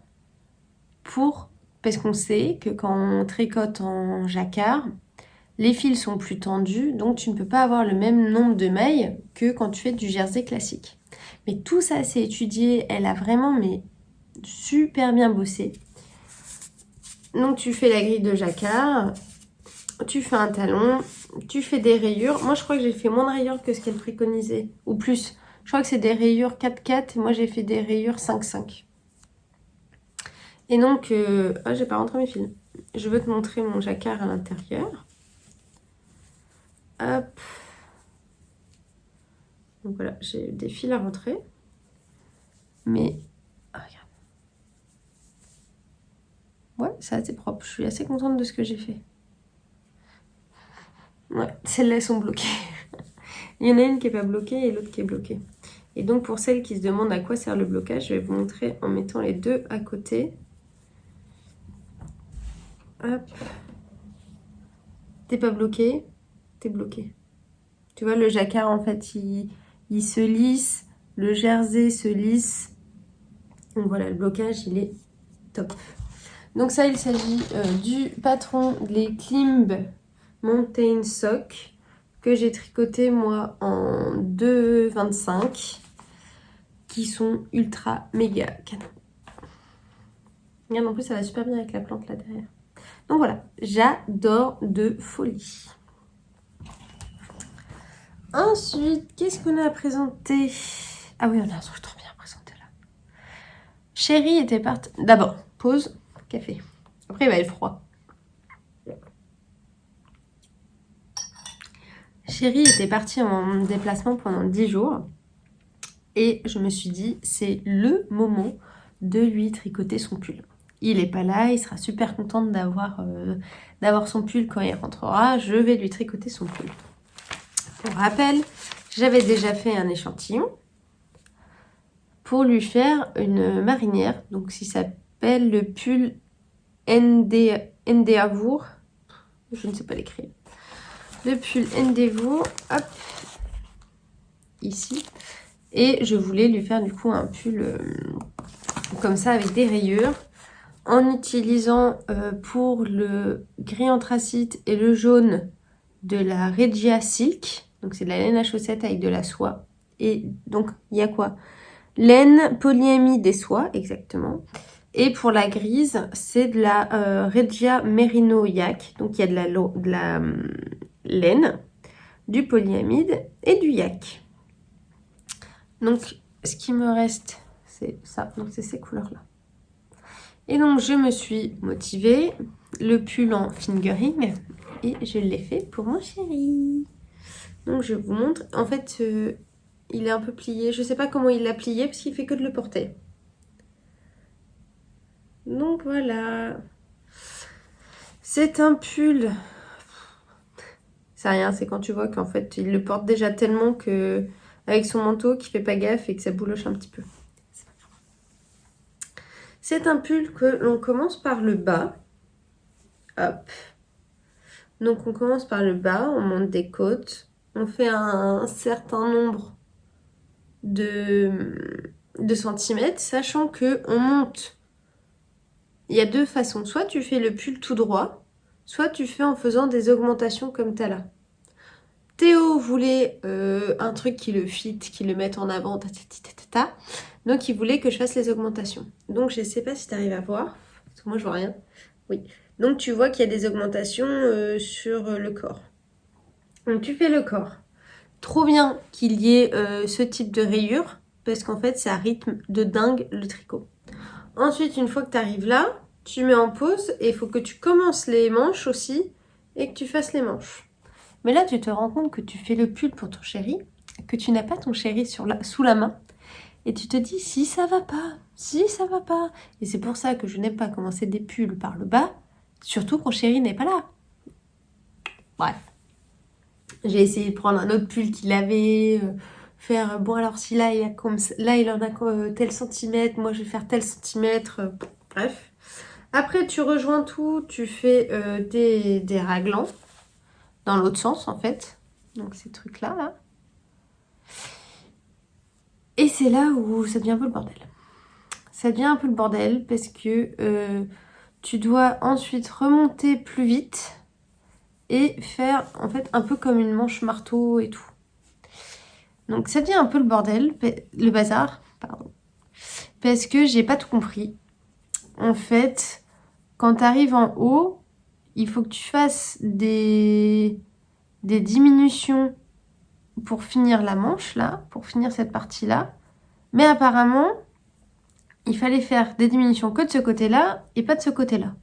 parce qu'on sait que quand on tricote en jacquard, les fils sont plus tendus, donc tu ne peux pas avoir le même nombre de mailles que quand tu fais du jersey classique. Mais tout ça, c'est étudié, elle a vraiment super bien bossé. Donc tu fais la grille de jacquard, tu fais un talon, tu fais des rayures. Moi, je crois que j'ai fait moins de rayures que ce qu'elle préconisait, ou plus. Je crois que c'est des rayures 4-4 et moi, j'ai fait des rayures 5-5. Et donc, j'ai pas rentré mes fils. Je veux te montrer mon jacquard à l'intérieur. Hop. Donc voilà, j'ai des fils à rentrer. Mais, regarde. Ouais, c'est assez propre. Je suis assez contente de ce que j'ai fait. Ouais, celles-là, elles sont bloquées. Il y en a une qui n'est pas bloquée et l'autre qui est bloquée. Et donc, pour celles qui se demandent à quoi sert le blocage, je vais vous montrer en mettant les deux à côté. Hop. T'es pas bloqué, t'es bloqué. Tu vois, le jacquard, en fait, il se lisse. Le jersey se lisse. Donc voilà, le blocage, il est top. Donc ça, il s'agit du patron, les Klimb Mountain Sock. que j'ai tricoté moi en 2,25 qui sont ultra méga canon. Regarde, en plus ça va super bien avec la plante là derrière. Donc voilà, j'adore de folie. Ensuite, qu'est-ce qu'on a à présenter? Ah oui, on a un truc trop bien à présenter là. Chérie était partie... D'abord, pause, café. Après, il va être froid. Chérie était partie en déplacement pendant 10 jours. Et je me suis dit, c'est le moment de lui tricoter son pull. Il n'est pas là, il sera super content d'avoir son pull quand il rentrera. Je vais lui tricoter son pull. Pour rappel, j'avais déjà fait un échantillon pour lui faire une marinière. Donc, il s'appelle le pull Endeavour. Je ne sais pas l'écrire. Le pull Endeavour, hop, ici. Et je voulais lui faire du coup un pull comme ça avec des rayures. En utilisant pour le gris anthracite et le jaune de la Regia Silk. Donc c'est de la laine à chaussettes avec de la soie. Et donc il y a quoi? Laine, polyamide et soie, exactement. Et pour la grise, c'est de la Regia Merino Yak. Donc il y a de la laine, du polyamide et du yak. Donc ce qui me reste, c'est ça. Donc c'est ces couleurs-là. Et donc je me suis motivée, le pull en fingering, et je l'ai fait pour mon chéri. Donc je vous montre, en fait il est un peu plié, je sais pas comment il l'a plié parce qu'il fait que de le porter. Donc voilà, c'est un pull, c'est rien, c'est quand tu vois qu'en fait il le porte déjà tellement que avec son manteau qu'il fait pas gaffe et que ça bouloche un petit peu. C'est un pull que l'on commence par le bas. Hop. Donc on commence par le bas, on monte des côtes, on fait un certain nombre de centimètres, sachant que on monte. Il y a deux façons, soit tu fais le pull tout droit, soit tu fais en faisant des augmentations comme tu as là. Théo voulait un truc qui le fit, qui le mette en avant, donc il voulait que je fasse les augmentations. Donc je ne sais pas si tu arrives à voir, parce que moi je vois rien. Oui. Donc tu vois qu'il y a des augmentations sur le corps. Donc tu fais le corps. Trop bien qu'il y ait ce type de rayure, parce qu'en fait ça rythme de dingue le tricot. Ensuite, une fois que tu arrives là, tu mets en pause et il faut que tu commences les manches aussi et que tu fasses les manches. Mais là, tu te rends compte que tu fais le pull pour ton chéri, que tu n'as pas ton chéri sous la main. Et tu te dis, si ça va pas, si ça va pas. Et c'est pour ça que je n'aime pas commencer des pulls par le bas, surtout quand chéri n'est pas là. Bref. J'ai essayé de prendre un autre pull qu'il avait, faire, bon alors si là il, là, il en a tel centimètre, moi je vais faire tel centimètre, bref. Après tu rejoins tout, tu fais des raglans, dans l'autre sens en fait, donc ces trucs là. Et c'est là où ça devient un peu le bordel. Ça devient un peu le bordel parce que tu dois ensuite remonter plus vite et faire en fait un peu comme une manche marteau et tout. Donc ça devient un peu le bordel, le bazar, pardon. Parce que j'ai pas tout compris. En fait, quand tu arrives en haut, il faut que tu fasses des diminutions pour finir la manche là, pour finir cette partie-là. Mais apparemment, il fallait faire des diminutions que de ce côté-là et pas de ce côté-là.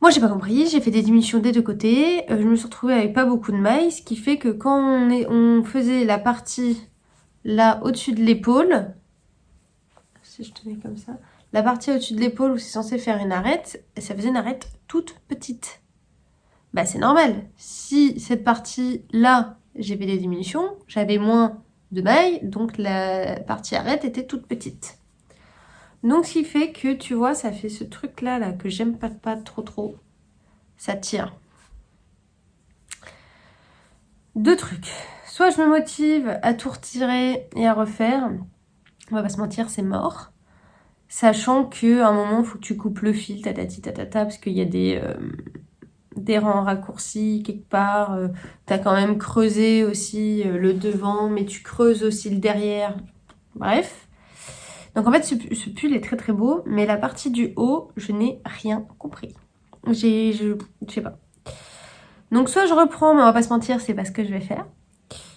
Moi, j'ai pas compris, j'ai fait des diminutions des deux côtés, je me suis retrouvée avec pas beaucoup de mailles, ce qui fait que quand on faisait la partie là au-dessus de l'épaule, si je tenais comme ça, la partie au-dessus de l'épaule où c'est censé faire une arête, ça faisait une arête toute petite. Bah c'est normal, si cette partie-là, j'ai fait des diminutions, j'avais moins de mailles, donc la partie arête était toute petite. Donc ce qui fait que tu vois, ça fait ce truc là que j'aime pas trop. Ça tire. Deux trucs. Soit je me motive à tout retirer et à refaire. On va pas se mentir, c'est mort. Sachant qu'à un moment, il faut que tu coupes le fil, tatati tatata, parce qu'il y a des rangs raccourcis quelque part. T'as quand même creusé aussi le devant, mais tu creuses aussi le derrière. Bref. Donc en fait, ce pull est très très beau, mais la partie du haut, je n'ai rien compris. Je sais pas. Donc soit je reprends, mais on va pas se mentir, c'est pas ce que je vais faire.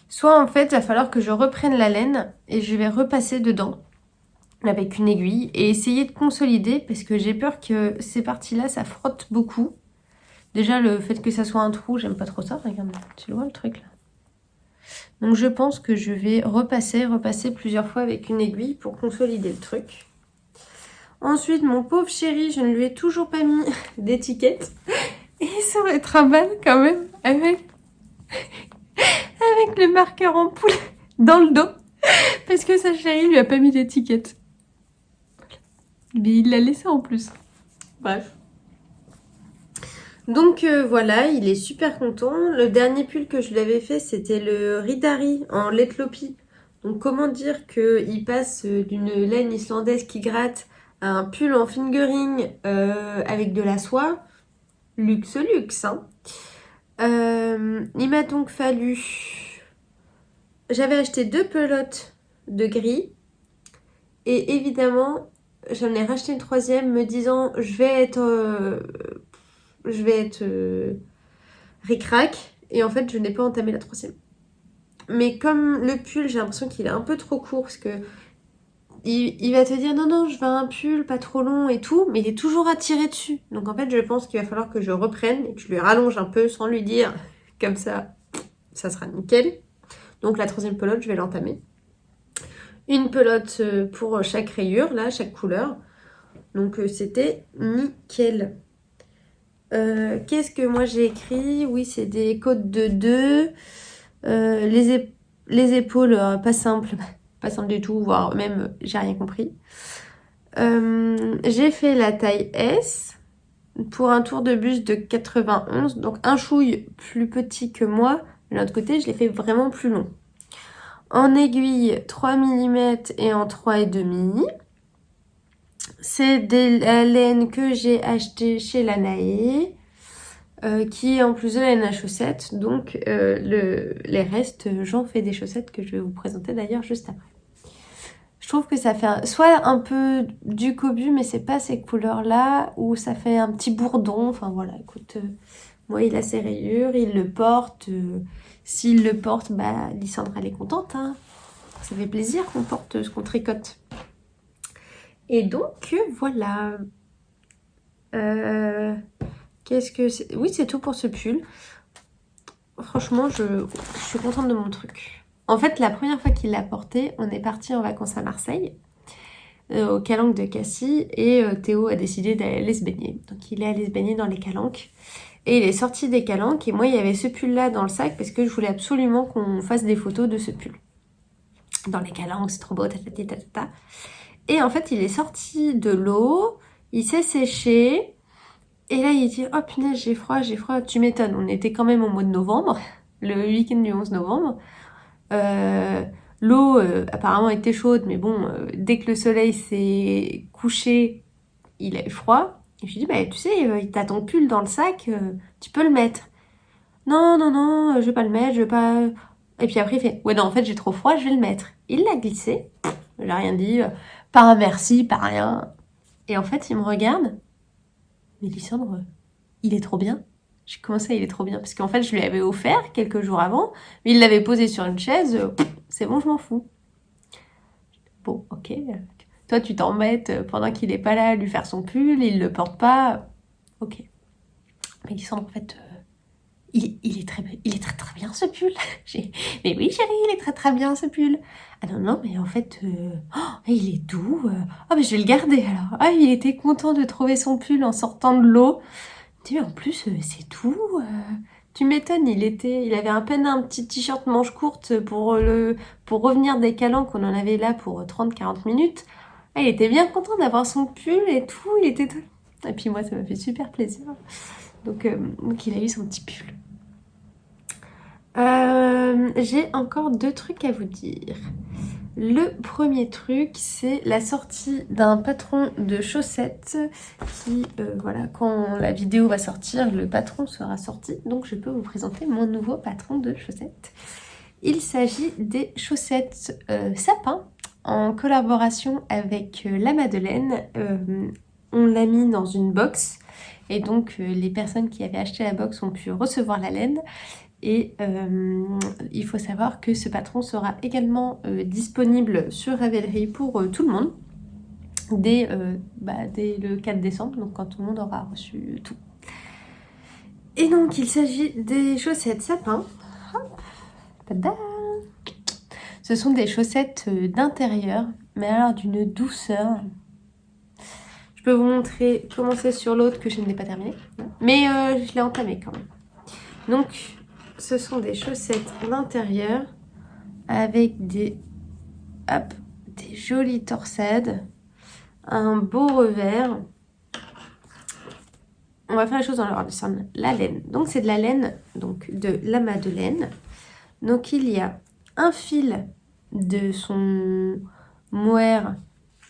Soit en fait, il va falloir que je reprenne la laine et je vais repasser dedans avec une aiguille et essayer de consolider parce que j'ai peur que ces parties-là, ça frotte beaucoup. Déjà, le fait que ça soit un trou, j'aime pas trop ça. Regarde, tu le vois le truc là. Donc je pense que je vais repasser plusieurs fois avec une aiguille pour consolider le truc. Ensuite, mon pauvre chéri, je ne lui ai toujours pas mis d'étiquette. Et il se rétramballe quand même avec le marqueur en poule dans le dos. Parce que sa chérie lui a pas mis d'étiquette. Mais il l'a laissé en plus. Bref. Donc voilà, il est super content. Le dernier pull que je lui avais fait, c'était le Ridari en Letlopi. Donc comment dire qu'il passe d'une laine islandaise qui gratte à un pull en fingering avec de la soie. Luxe, luxe. Hein. Il m'a donc fallu... J'avais acheté 2 pelotes de gris. Et évidemment, j'en ai racheté une troisième me disant je vais être ric-rac. Et en fait, je n'ai pas entamé la troisième. Mais comme le pull, j'ai l'impression qu'il est un peu trop court parce que il va te dire non, je veux un pull pas trop long et tout, mais il est toujours attiré dessus. Donc en fait, je pense qu'il va falloir que je reprenne et que je lui rallonge un peu sans lui dire. Comme ça sera nickel. Donc la troisième pelote, je vais l'entamer. Une pelote pour chaque rayure, là, chaque couleur. Donc c'était nickel. Qu'est-ce que moi j'ai écrit? Oui, c'est des côtes de 2. Les épaules, pas simple du tout, voire même j'ai rien compris. J'ai fait la taille S pour un tour de buste de 91, donc un chouille plus petit que moi. De l'autre côté, je l'ai fait vraiment plus long. En aiguille 3 mm et en 3,5. C'est la laine que j'ai achetée chez Lanae, qui est en plus de la laine à chaussettes. Donc les restes, j'en fais des chaussettes que je vais vous présenter d'ailleurs juste après. Je trouve que ça fait soit un peu du cobu, mais c'est pas ces couleurs-là, ou ça fait un petit bourdon. Enfin voilà, écoute, moi il a ses rayures, il le porte. S'il le porte, bah Lysandre elle est contente. Hein. Ça fait plaisir qu'on porte ce qu'on tricote. Et donc voilà. Qu'est-ce que c'est? Oui, c'est tout pour ce pull. Franchement, je suis contente de mon truc. En fait, la première fois qu'il l'a porté, on est parti en vacances à Marseille, au Calanques de Cassis, et Théo a décidé d'aller se baigner. Donc il est allé se baigner dans les Calanques. Et il est sorti des Calanques, et moi, il y avait ce pull-là dans le sac, parce que je voulais absolument qu'on fasse des photos de ce pull. Dans les Calanques, c'est trop beau, tatati tatata. Et en fait, il est sorti de l'eau, il s'est séché, et là, il dit « Oh punaise, j'ai froid, tu m'étonnes. » On était quand même au mois de novembre, le week-end du 11 novembre. L'eau apparemment était chaude, mais bon, dès que le soleil s'est couché, il a eu froid. Et je lui dis, bah, tu sais, t'as ton pull dans le sac, tu peux le mettre. Non, je vais pas le mettre, je vais pas... Et puis après, il fait, ouais, non, en fait, j'ai trop froid, je vais le mettre. Il l'a glissé, j'ai rien dit, pas un merci, pas rien. Et en fait, il me regarde, mais Lysandre, il est trop bien. J'ai commencé, il est trop bien. Parce qu'en fait, je lui avais offert quelques jours avant, mais il l'avait posé sur une chaise, c'est bon, je m'en fous. Bon, ok. Toi, tu t'embêtes pendant qu'il est pas là à lui faire son pull, il le porte pas. Ok. Mais Lysandre, en fait, il est très très bien ce pull. Mais oui, chérie, il est très très bien ce pull. Ah non, mais en fait, il est doux. Ah, mais je vais le garder alors. Ah, il était content de trouver son pull en sortant de l'eau. Tu sais, en plus, c'est tout. Tu m'étonnes, il avait à peine un petit t-shirt manche courte pour revenir des Calanques qu'on en avait là pour 30-40 minutes. Ah, il était bien content d'avoir son pull et tout. Et puis moi, ça m'a fait super plaisir. Donc il a eu son petit pull. J'ai encore 2 trucs à vous dire. Le premier truc, c'est la sortie d'un patron de chaussettes qui, voilà, quand la vidéo va sortir, le patron sera sorti. Donc je peux vous présenter mon nouveau patron de chaussettes. Il s'agit des chaussettes sapin en collaboration avec la Madeleine. On l'a mis dans une box et donc les personnes qui avaient acheté la box ont pu recevoir la laine. Et il faut savoir que ce patron sera également disponible sur Ravelry pour tout le monde dès le 4 décembre, donc quand tout le monde aura reçu tout. Et donc il s'agit des chaussettes sapin. Hop, tada. Ce sont des chaussettes d'intérieur, mais alors d'une douceur. Je peux vous montrer comment c'est sur l'autre que je ne l'ai pas terminé, mais je l'ai entamé quand même. Donc ce sont des chaussettes d'intérieur avec des jolies torsades, un beau revers. On va faire les choses dans l'ordre. La laine. Donc c'est de la laine donc de la Madeleine. Donc il y a un fil de son mohair.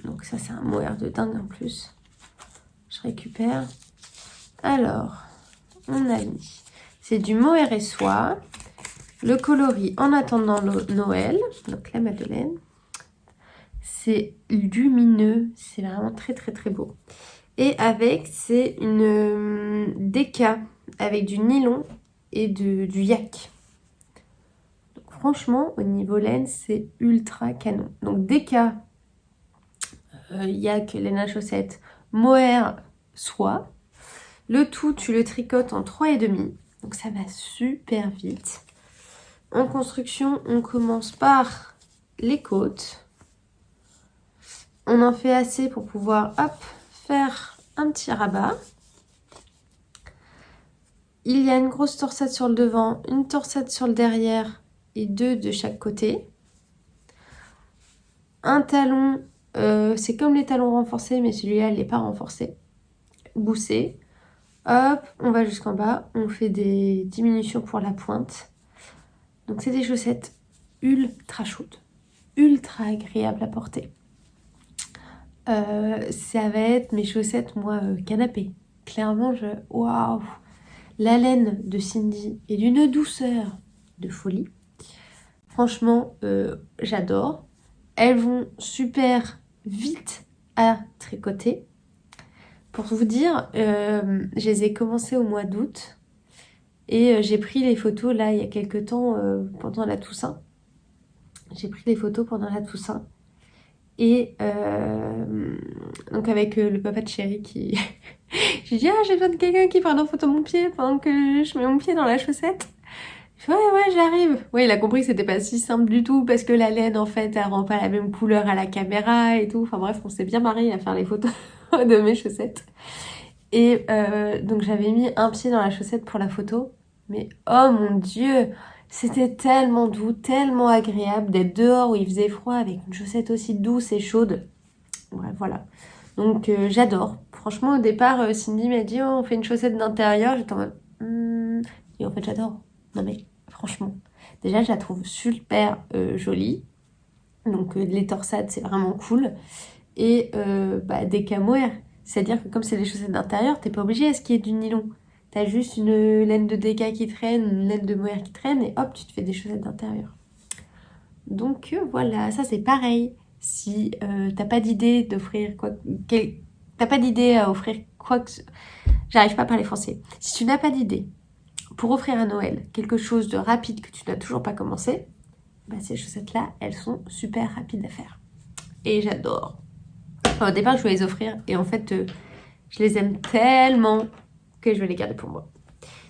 Donc ça c'est un mohair de dingue en plus. Je récupère. Alors, on a mis. C'est du mohair et soie. Le coloris En attendant Noël. Donc la Madeleine. C'est lumineux. C'est vraiment très très très beau. Et avec, c'est une déca avec du nylon et du yak. Donc franchement, au niveau laine, c'est ultra canon. Donc déca, yak, laine à chaussettes, mohair, soie. Le tout, tu le tricotes en 3,5. Donc ça va super vite. En construction, on commence par les côtes. On en fait assez pour pouvoir, faire un petit rabat. Il y a une grosse torsade sur le devant, une torsade sur le derrière et 2 de chaque côté. Un talon, c'est comme les talons renforcés, mais celui-là, il n'est pas renforcé. Boussé. Hop, on va jusqu'en bas. On fait des diminutions pour la pointe. Donc c'est des chaussettes ultra chaudes, ultra agréables à porter. Ça va être mes chaussettes, moi, canapé. Clairement, waouh! La laine de Cindy est d'une douceur de folie. Franchement, j'adore. Elles vont super vite à tricoter. Pour vous dire, je les ai commencées au mois d'août. Et j'ai pris les photos là il y a quelques temps pendant la Toussaint. J'ai pris les photos pendant la Toussaint. Et donc avec le papa de chéri qui... J'ai dit j'ai besoin de quelqu'un qui prenne en photo mon pied pendant que je mets mon pied dans la chaussette. Il fait ouais j'arrive. Ouais, il a compris que c'était pas si simple du tout parce que la laine en fait elle rend pas la même couleur à la caméra et tout. Enfin bref, on s'est bien marré à faire les photos de mes chaussettes. Et donc j'avais mis un pied dans la chaussette pour la photo. Mais oh mon Dieu, c'était tellement doux, tellement agréable d'être dehors où il faisait froid avec une chaussette aussi douce et chaude. Bref, voilà. Donc j'adore. Franchement, au départ, Cindy m'a dit on fait une chaussette d'intérieur. J'étais en mode et en fait j'adore. Non mais franchement, déjà je la trouve super jolie. Donc les torsades c'est vraiment cool. Et des camoires. C'est-à-dire que comme c'est des chaussettes d'intérieur, t'es pas obligé à ce qu'il y ait du nylon. T'as juste une laine de déca qui traîne, une laine de mohair qui traîne et hop, tu te fais des chaussettes d'intérieur. Donc voilà, ça c'est pareil. Si t'as pas d'idée d'offrir t'as pas d'idée à offrir quoi que... J'arrive pas à parler français. Si tu n'as pas d'idée pour offrir à Noël quelque chose de rapide que tu n'as toujours pas commencé, ces chaussettes-là, elles sont super rapides à faire. Et j'adore. Enfin, au départ, je voulais les offrir et en fait, je les aime tellement que je vais les garder pour moi.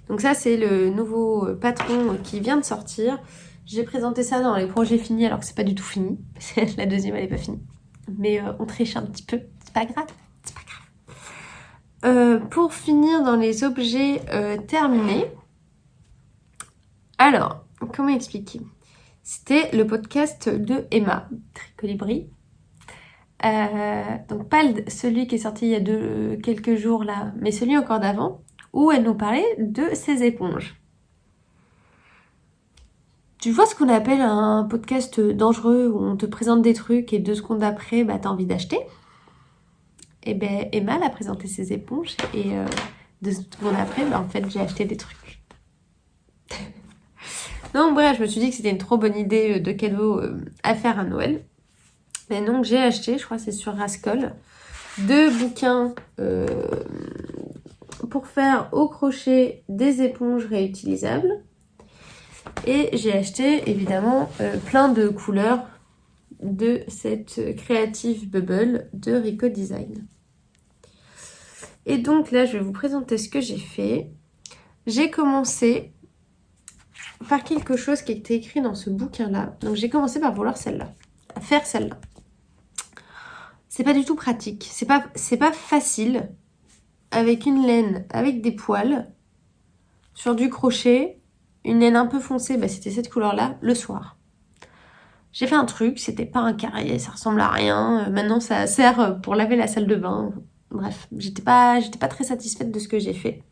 Donc ça, c'est le nouveau patron qui vient de sortir. J'ai présenté ça dans les projets finis alors que c'est pas du tout fini. La deuxième, elle est pas finie. Mais on triche un petit peu. C'est pas grave. C'est pas grave. Pour finir dans les objets terminés. Alors, comment expliquer? C'était le podcast de Emma, Tricolibri. Donc pas celui qui est sorti il y a quelques jours là, mais celui encore d'avant, où elle nous parlait de ses éponges. Tu vois ce qu'on appelle un podcast dangereux où on te présente des trucs et 2 secondes après, bah, t'as envie d'acheter. Et ben Emma elle a présenté ses éponges et 2 secondes après, bah, en fait, j'ai acheté des trucs. Donc bref, je me suis dit que c'était une trop bonne idée de cadeau à faire à Noël. Et donc j'ai acheté, je crois que c'est sur Rascol, 2 bouquins pour faire au crochet des éponges réutilisables. Et j'ai acheté évidemment plein de couleurs de cette Creative Bubble de Rico Design. Et donc là, je vais vous présenter ce que j'ai fait. J'ai commencé par quelque chose qui était écrit dans ce bouquin-là. Donc j'ai commencé par vouloir celle-là, à faire celle-là. C'est pas du tout pratique, c'est pas facile avec une laine, avec des poils, sur du crochet, une laine un peu foncée, bah c'était cette couleur-là, le soir. J'ai fait un truc, c'était pas un carré, ça ressemble à rien. Maintenant, ça sert pour laver la salle de bain. Bref, j'étais pas très satisfaite de ce que j'ai fait.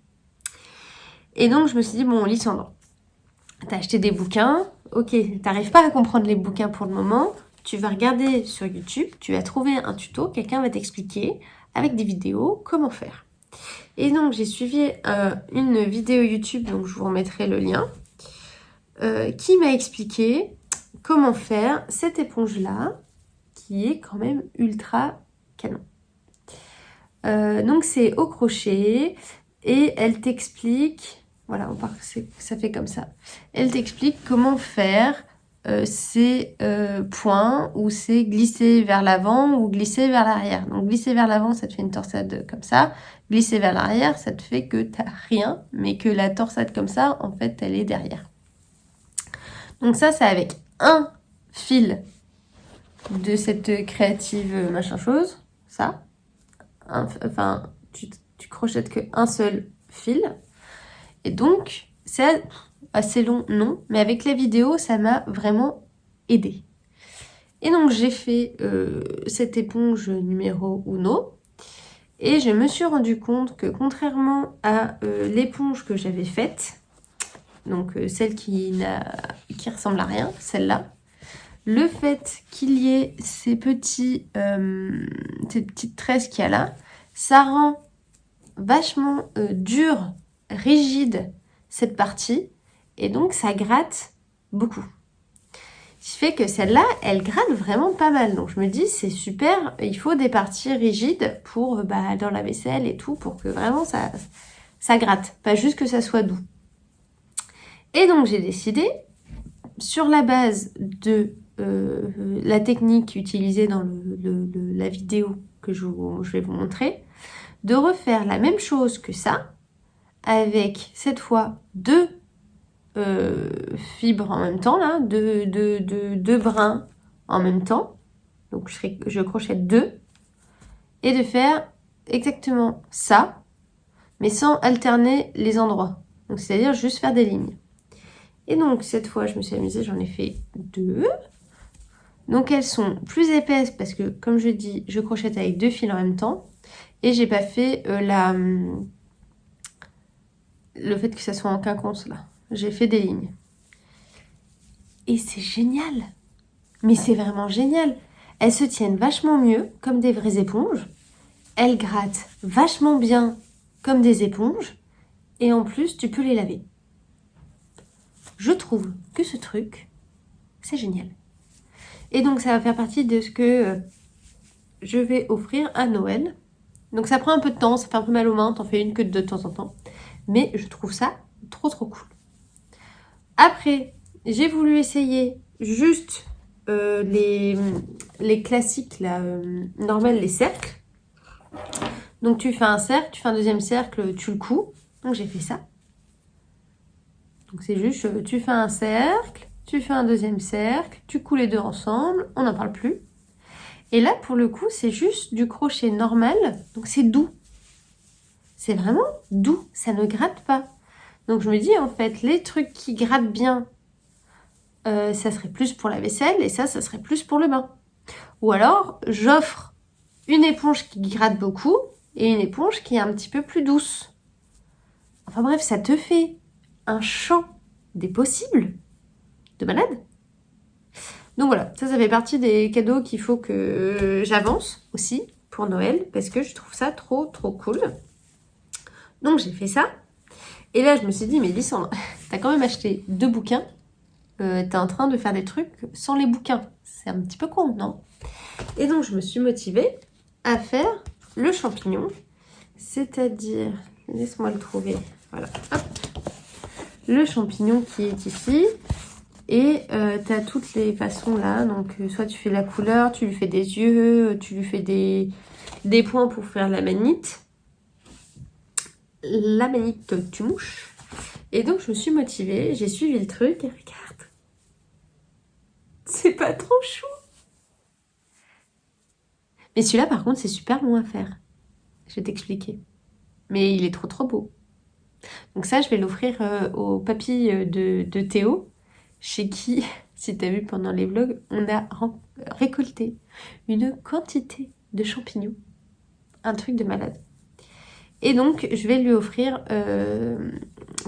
Et donc, je me suis dit, bon, Lysandre, t'as acheté des bouquins, ok, t'arrives pas à comprendre les bouquins pour le moment, tu vas regarder sur YouTube, tu vas trouver un tuto, quelqu'un va t'expliquer avec des vidéos comment faire. Et donc, j'ai suivi une vidéo YouTube, donc je vous remettrai le lien, qui m'a expliqué comment faire cette éponge-là, qui est quand même ultra canon. Donc c'est au crochet et elle t'explique, voilà, on part, ça fait comme ça. Elle t'explique comment faire ces points où c'est glisser vers l'avant ou glisser vers l'arrière. Donc glisser vers l'avant, ça te fait une torsade comme ça. Glisser vers l'arrière, ça te fait que t'as rien, mais que la torsade comme ça, en fait, elle est derrière. Donc ça, c'est avec un fil de cette créative machin chose, ça. Enfin, tu crochettes qu'un seul fil. Et donc, c'est assez long, non. Mais avec la vidéo, ça m'a vraiment aidé. Et donc, j'ai fait cette éponge numéro 1. Et je me suis rendu compte que contrairement à l'éponge que j'avais faite, donc celle qui ressemble à rien, celle-là, le fait qu'il y ait ces petites tresses qu'il y a là, ça rend vachement dur, rigide cette partie, et donc ça gratte beaucoup. Ce qui fait que celle-là, elle gratte vraiment pas mal. Donc je me dis, c'est super, il faut des parties rigides pour dans la vaisselle et tout, pour que vraiment ça gratte, pas juste que ça soit doux. Et donc j'ai décidé, sur la base de la technique utilisée dans la vidéo que je vais vous montrer, de refaire la même chose que ça, avec cette fois 2 fibres en même temps, là, 2 brins en même temps. Donc je crochette 2, et de faire exactement ça, mais sans alterner les endroits. Donc c'est-à-dire juste faire des lignes. Et donc cette fois, je me suis amusée, j'en ai fait 2. Donc elles sont plus épaisses parce que, comme je dis, je crochette avec 2 fils en même temps. Et j'ai pas fait le fait que ça soit en quinconce là. J'ai fait des lignes. Et c'est génial. Mais c'est vraiment génial. Elles se tiennent vachement mieux comme des vraies éponges. Elles grattent vachement bien comme des éponges. Et en plus, tu peux les laver. Je trouve que ce truc, c'est génial. Et donc ça va faire partie de ce que je vais offrir à Noël. Donc ça prend un peu de temps, ça fait un peu mal aux mains, t'en fais une que de temps en temps. Mais je trouve ça trop cool. Après, j'ai voulu essayer juste les classiques, là, normales, les cercles. Donc tu fais un cercle, tu fais un deuxième cercle, tu le couds. Donc j'ai fait ça. Donc c'est juste, tu fais un cercle, tu fais un deuxième cercle, tu couds les 2 ensemble, on n'en parle plus. Et là, pour le coup, c'est juste du crochet normal, donc c'est doux. C'est vraiment doux, ça ne gratte pas. Donc je me dis, en fait, les trucs qui grattent bien, ça serait plus pour la vaisselle, et ça serait plus pour le bain. Ou alors, j'offre une éponge qui gratte beaucoup, et une éponge qui est un petit peu plus douce. Enfin bref, ça te fait un champ des possibles de malade. Donc voilà, ça fait partie des cadeaux qu'il faut que j'avance aussi pour Noël, parce que je trouve ça trop cool. Donc j'ai fait ça. Et là, je me suis dit, mais Lysandre, t'as quand même acheté 2 bouquins. T'es en train de faire des trucs sans les bouquins. C'est un petit peu con, non? Et donc, je me suis motivée à faire le champignon. C'est-à-dire, laisse-moi le trouver. Voilà, hop. Le champignon qui est ici. Et t'as toutes les façons là. Donc, soit tu fais la couleur, tu lui fais des yeux, tu lui fais des points pour faire la manite. La manite tu mouches. Et donc, je me suis motivée. J'ai suivi le truc. Et regarde. C'est pas trop chou. Mais celui-là, par contre, c'est super long à faire. Je vais t'expliquer. Mais il est trop beau. Donc ça, je vais l'offrir au papy de Théo, chez qui, si t'as vu pendant les vlogs, on a récolté une quantité de champignons. Un truc de malade. Et donc, je vais lui offrir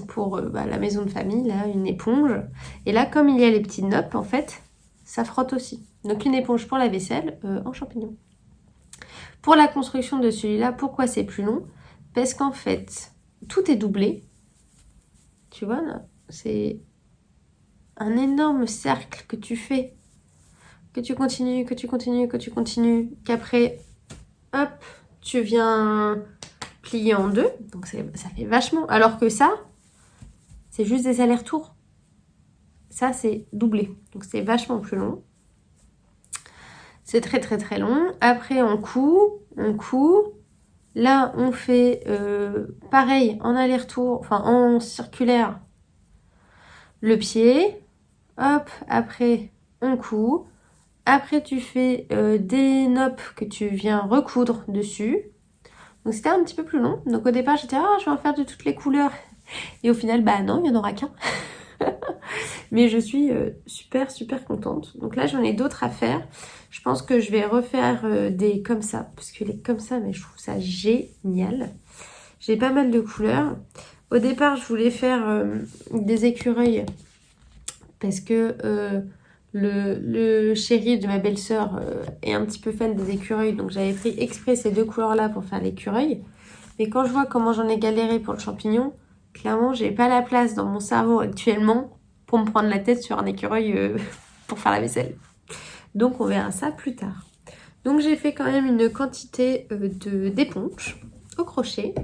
pour la maison de famille, là, une éponge. Et là, comme il y a les petites noppes, en fait, ça frotte aussi. Donc, une éponge pour la vaisselle en champignons. Pour la construction de celui-là, pourquoi c'est plus long? Parce qu'en fait, tout est doublé. Tu vois, là, c'est un énorme cercle que tu fais. Que tu continues, qu'après, hop, tu viens plier en 2. Donc, ça fait vachement. Alors que ça, c'est juste des allers-retours. Ça, c'est doublé. Donc, c'est vachement plus long. C'est très long. Après, on coud. Là, on fait pareil, en aller-retour, enfin en circulaire, le pied. Hop, après, on coud. Après, tu fais des noppes que tu viens recoudre dessus. Donc, c'était un petit peu plus long. Donc, au départ, j'étais, je vais en faire de toutes les couleurs. Et au final, non, il n'y en aura qu'un. Mais je suis super contente. Donc là, j'en ai d'autres à faire. Je pense que je vais refaire des comme ça. Parce que les comme ça, mais je trouve ça génial. J'ai pas mal de couleurs. Au départ, je voulais faire des écureuils. Parce que le chéri de ma belle-sœur est un petit peu fan des écureuils. Donc j'avais pris exprès ces 2 couleurs-là pour faire l'écureuil. Mais quand je vois comment j'en ai galéré pour le champignon, clairement, j'ai pas la place dans mon cerveau actuellement pour me prendre la tête sur un écureuil pour faire la vaisselle. Donc on verra ça plus tard. Donc j'ai fait quand même une quantité d'éponges au crochet.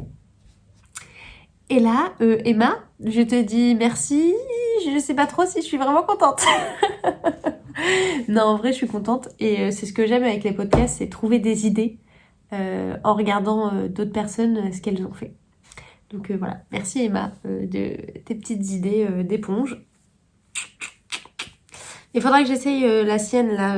Et là, Emma, je te dis merci. Je sais pas trop si je suis vraiment contente. Non, en vrai, je suis contente. Et c'est ce que j'aime avec les podcasts, c'est trouver des idées en regardant d'autres personnes ce qu'elles ont fait. Donc voilà, merci Emma de tes petites idées d'éponge. Il faudra que j'essaye la sienne là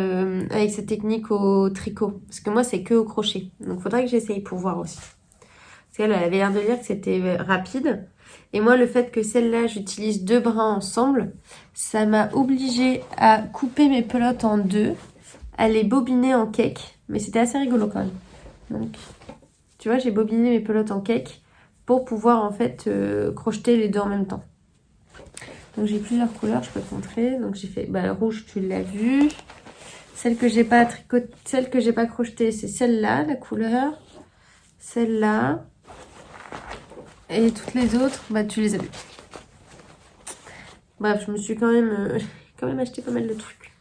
avec cette technique au tricot. Parce que moi, c'est que au crochet. Donc il faudra que j'essaye pour voir aussi. Parce qu'elle avait l'air de dire que c'était rapide. Et moi, le fait que celle-là, j'utilise 2 brins ensemble, ça m'a obligée à couper mes pelotes en 2, à les bobiner en cake. Mais c'était assez rigolo quand même. Donc, tu vois, j'ai bobiné mes pelotes en cake pour pouvoir en fait crocheter les 2 en même temps. Donc j'ai plusieurs couleurs, je peux te montrer. Donc j'ai fait le rouge, tu l'as vu. Celle que j'ai pas crochetée, c'est celle-là, la couleur. Celle-là. Et toutes les autres, tu les as vues. Bref, je me suis quand même acheté pas mal de trucs.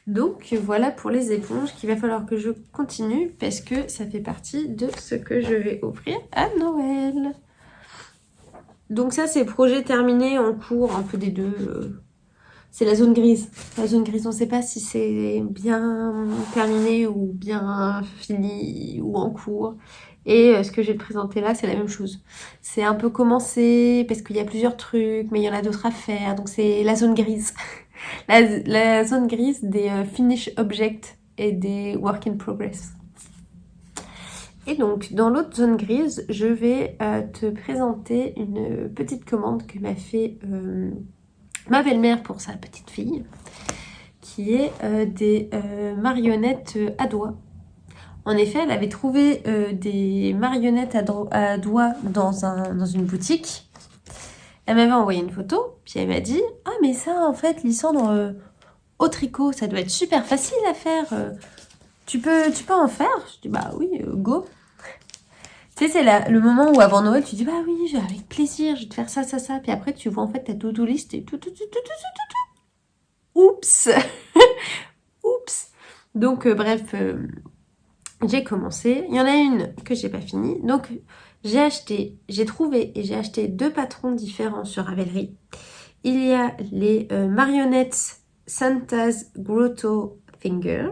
Donc voilà pour les éponges qu'il va falloir que je continue parce que ça fait partie de ce que je vais offrir à Noël. Donc ça, c'est projet terminé, en cours, un peu des deux. C'est la zone grise. La zone grise, on ne sait pas si c'est bien terminé ou bien fini ou en cours. Et ce que je vais te présenter là, c'est la même chose. C'est un peu commencé parce qu'il y a plusieurs trucs, mais il y en a d'autres à faire. Donc c'est la zone grise. La zone grise des finish objects et des work in progress. Et donc, dans l'autre zone grise, je vais te présenter une petite commande que m'a fait ma belle-mère pour sa petite fille, qui est des marionnettes à doigts. En effet, elle avait trouvé des marionnettes à doigts dans une boutique. Elle m'avait envoyé une photo, puis elle m'a dit « Ah mais ça en fait Lysandre, au tricot, ça doit être super facile à faire. Tu peux en faire ?» Je dis « Bah oui, go !» Tu sais, c'est le moment où avant Noël, tu dis « Bah oui, avec plaisir, je vais te faire ça, ça, ça. » Puis après, tu vois en fait ta to-do list et tout. Oups. Oups. Donc bref, j'ai commencé. Il y en a une que j'ai pas finie. Donc j'ai trouvé et j'ai acheté 2 patrons différents sur Ravelry. Il y a les marionnettes Santa's Grotto Finger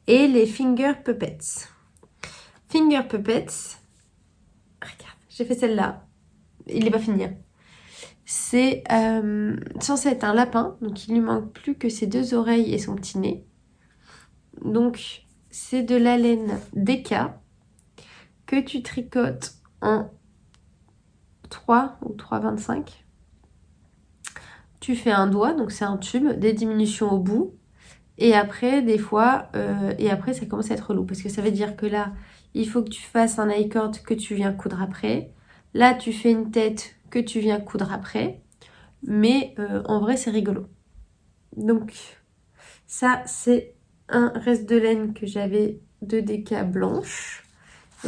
et les Finger Puppets. Finger Puppets, regarde, j'ai fait celle-là. Il n'est pas fini. Hein. C'est censé être un lapin, donc il lui manque plus que ses 2 oreilles et son petit nez. Donc c'est de la laine Deka que tu tricotes en 3 ou 3,25. Tu fais un doigt, donc c'est un tube, des diminutions au bout. Et après, des fois, ça commence à être relou. Parce que ça veut dire que là, il faut que tu fasses un I-cord que tu viens coudre après. Là, tu fais une tête que tu viens coudre après. Mais en vrai, c'est rigolo. Donc, ça, c'est un reste de laine que j'avais de Deka blanche.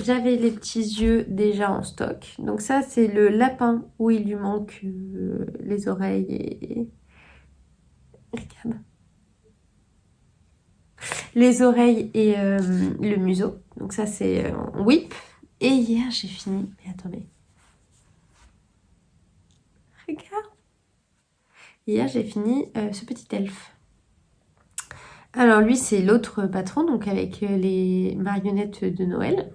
J'avais les petits yeux déjà en stock. Donc ça, c'est le lapin où il lui manque les oreilles et... Regarde. Les oreilles et le museau. Donc ça, c'est whip. Et hier, j'ai fini... Mais attendez. Regarde. Hier, j'ai fini ce petit elfe. Alors lui, c'est l'autre patron, donc avec les marionnettes de Noël.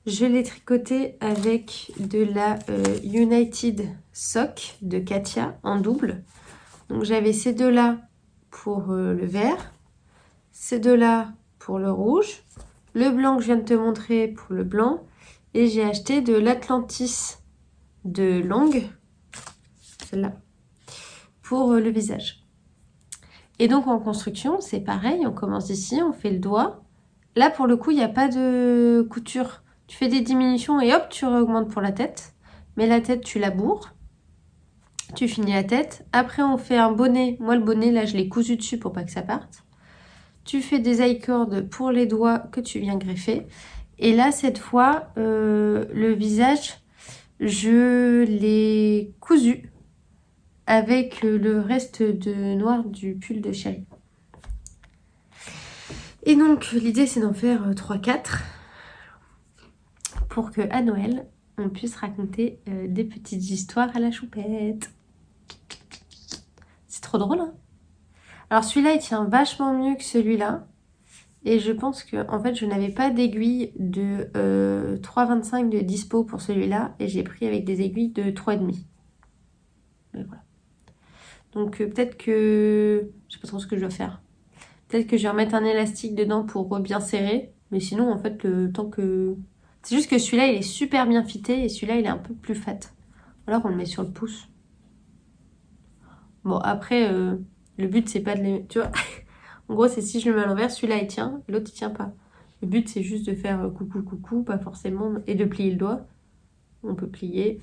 Je l'ai tricoté avec de la United Sock de Katia en double. Donc j'avais ces 2-là pour le vert, ces 2-là pour le rouge, le blanc que je viens de te montrer pour le blanc, et j'ai acheté de l'Atlantis de longue, celle-là, pour le visage. Et donc en construction, c'est pareil, on commence ici, on fait le doigt. Là pour le coup, il n'y a pas de couture. Tu fais des diminutions et hop, tu réaugmentes pour la tête. Mais la tête, tu la bourres. Tu finis la tête. Après, on fait un bonnet. Moi, le bonnet, là, je l'ai cousu dessus pour pas que ça parte. Tu fais des I-cords pour les doigts que tu viens greffer. Et là, cette fois, le visage, je l'ai cousu avec le reste de noir du pull de chérie. Et donc, l'idée, c'est d'en faire 3-4 pour que à Noël, on puisse raconter des petites histoires à la choupette. C'est trop drôle, hein? Alors celui-là, il tient vachement mieux que celui-là. Et je pense que, en fait, je n'avais pas d'aiguille de 3,25 de dispo pour celui-là. Et j'ai pris avec des aiguilles de 3,5. Mais voilà. Donc peut-être que... Je sais pas trop ce que je dois faire. Peut-être que je vais remettre un élastique dedans pour bien serrer. Mais sinon, en fait, le temps que... C'est juste que celui-là, il est super bien fité et celui-là, il est un peu plus fat. Alors, on le met sur le pouce. Bon, après, le but, c'est pas de les... Tu vois, en gros, c'est si je le mets à l'envers, celui-là, il tient, l'autre, il tient pas. Le but, c'est juste de faire coucou, coucou, pas forcément... Et de plier le doigt. On peut plier.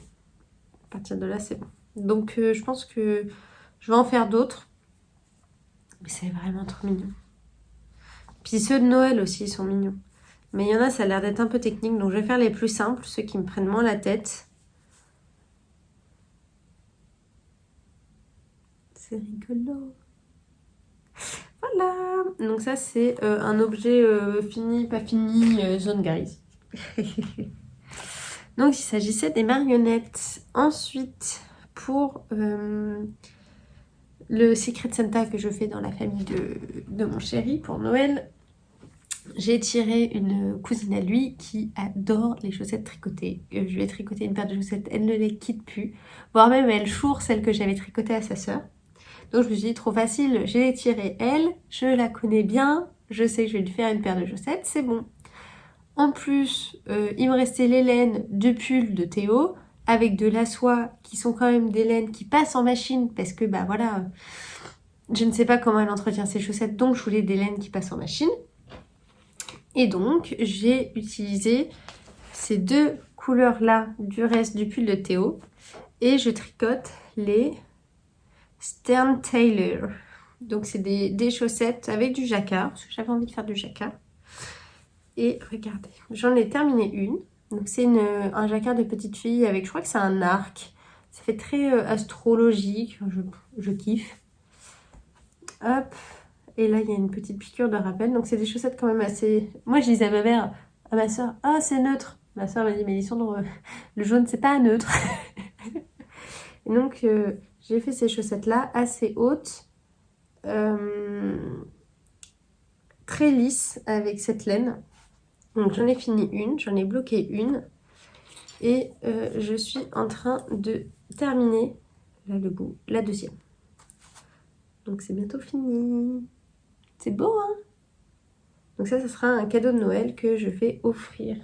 À partir de là, c'est bon. Donc, je pense que je vais en faire d'autres. Mais c'est vraiment trop mignon. Puis ceux de Noël aussi, ils sont mignons. Mais il y en a, ça a l'air d'être un peu technique. Donc, je vais faire les plus simples, ceux qui me prennent moins la tête. C'est rigolo. Voilà. Donc ça, c'est un objet fini, pas fini, zone grise. Donc, il s'agissait des marionnettes. Ensuite, pour le Secret Santa que je fais dans la famille de mon chéri pour Noël, j'ai tiré une cousine à lui qui adore les chaussettes tricotées. Je lui ai tricoté une paire de chaussettes, elle ne les quitte plus. Voire même, elle choure celle que j'avais tricotée à sa sœur. Donc je me suis dit, trop facile, j'ai tiré elle, je la connais bien, je sais que je vais lui faire une paire de chaussettes, c'est bon. En plus, il me restait les laines de pull de Théo, avec de la soie, qui sont quand même des laines qui passent en machine, parce que bah voilà, je ne sais pas comment elle entretient ses chaussettes, donc je voulais des laines qui passent en machine. Et donc, j'ai utilisé ces 2 couleurs-là du reste du pull de Théo. Et je tricote les Stern Tailor. Donc c'est des chaussettes avec du jacquard, parce que j'avais envie de faire du jacquard. Et regardez, j'en ai terminé une. Donc c'est un jacquard de petite fille avec, je crois que c'est un arc. Ça fait très astrologique, je kiffe. Hop, et là il y a une petite piqûre de rappel. Donc c'est des chaussettes quand même assez... Moi je disais à ma mère, à ma soeur, ah c'est neutre. Ma soeur m'a dit, mais Lissandre, le jaune c'est pas neutre. Et donc j'ai fait ces chaussettes là assez hautes. Très lisses avec cette laine. Donc j'en ai fini une, j'en ai bloqué une. Et je suis en train de terminer, là le bout, la deuxième. Donc c'est bientôt fini. C'est beau, hein? Donc ça sera un cadeau de Noël que je vais offrir.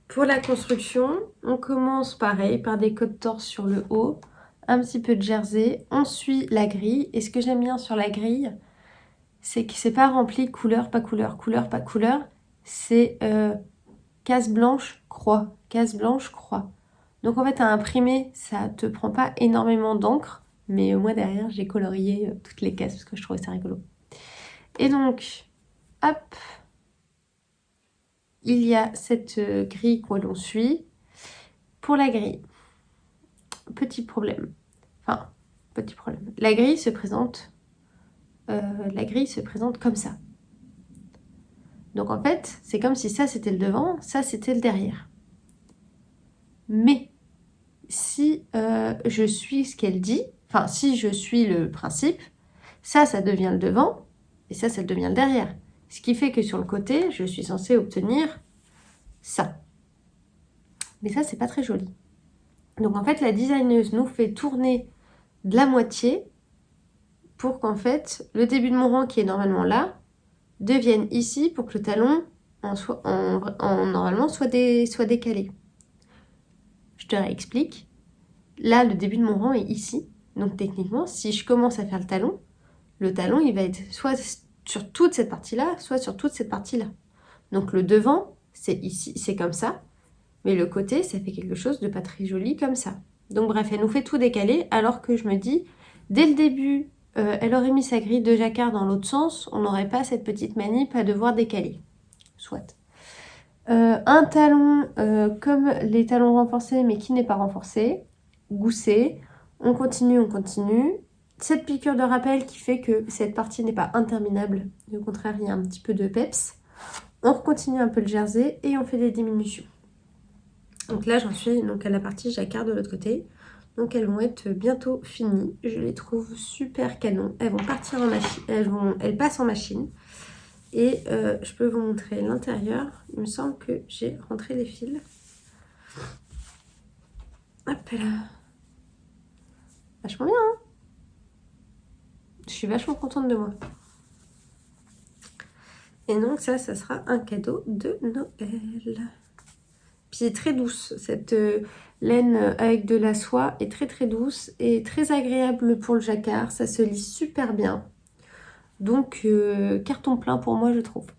Pour la construction, on commence pareil par des côtes torses sur le haut, un petit peu de jersey, on suit la grille. Et ce que j'aime bien sur la grille, c'est que c'est pas rempli couleur, pas couleur, couleur, pas couleur. C'est case blanche, croix, case blanche, croix. Donc en fait à imprimer, ça te prend pas énormément d'encre, mais moi derrière j'ai colorié toutes les cases parce que je trouvais ça rigolo. Et donc, hop, il y a cette grille que l'on suit. Pour la grille, petit problème. Enfin, petit problème. La grille se présente comme ça. Donc en fait, c'est comme si ça c'était le devant, ça c'était le derrière. Mais si je suis ce qu'elle dit, enfin si je suis le principe, ça devient le devant et ça devient le derrière. Ce qui fait que sur le côté, je suis censée obtenir ça. Mais ça, c'est pas très joli. Donc en fait, la designeuse nous fait tourner de la moitié pour qu'en fait, le début de mon rang qui est normalement là, devienne ici pour que le talon normalement soit décalé. Je te réexplique. Là, le début de mon rang est ici. Donc techniquement, si je commence à faire le talon, il va être soit sur toute cette partie-là, soit sur toute cette partie-là. Donc le devant, c'est ici, c'est comme ça. Mais le côté, ça fait quelque chose de pas très joli comme ça. Donc bref, elle nous fait tout décaler, alors que je me dis, dès le début, elle aurait mis sa grille de jacquard dans l'autre sens, on n'aurait pas cette petite manip à devoir décaler. Soit. Un talon comme les talons renforcés, mais qui n'est pas renforcé, goussé. On continue, on continue. Cette piqûre de rappel qui fait que cette partie n'est pas interminable. Au contraire, il y a un petit peu de peps. On continue un peu le jersey et on fait des diminutions. Donc là, j'en suis donc à la partie jacquard de l'autre côté. Donc elles vont être bientôt finies. Je les trouve super canon. Elles vont partir en machine. Elles passent en machine. Et je peux vous montrer l'intérieur. Il me semble que j'ai rentré les fils. Hop là. Vachement bien, hein? Je suis vachement contente de moi. Et donc ça sera un cadeau de Noël. Puis très douce. Cette laine avec de la soie est très très douce et très agréable pour le jacquard. Ça se lit super bien. Donc carton plein pour moi, je trouve.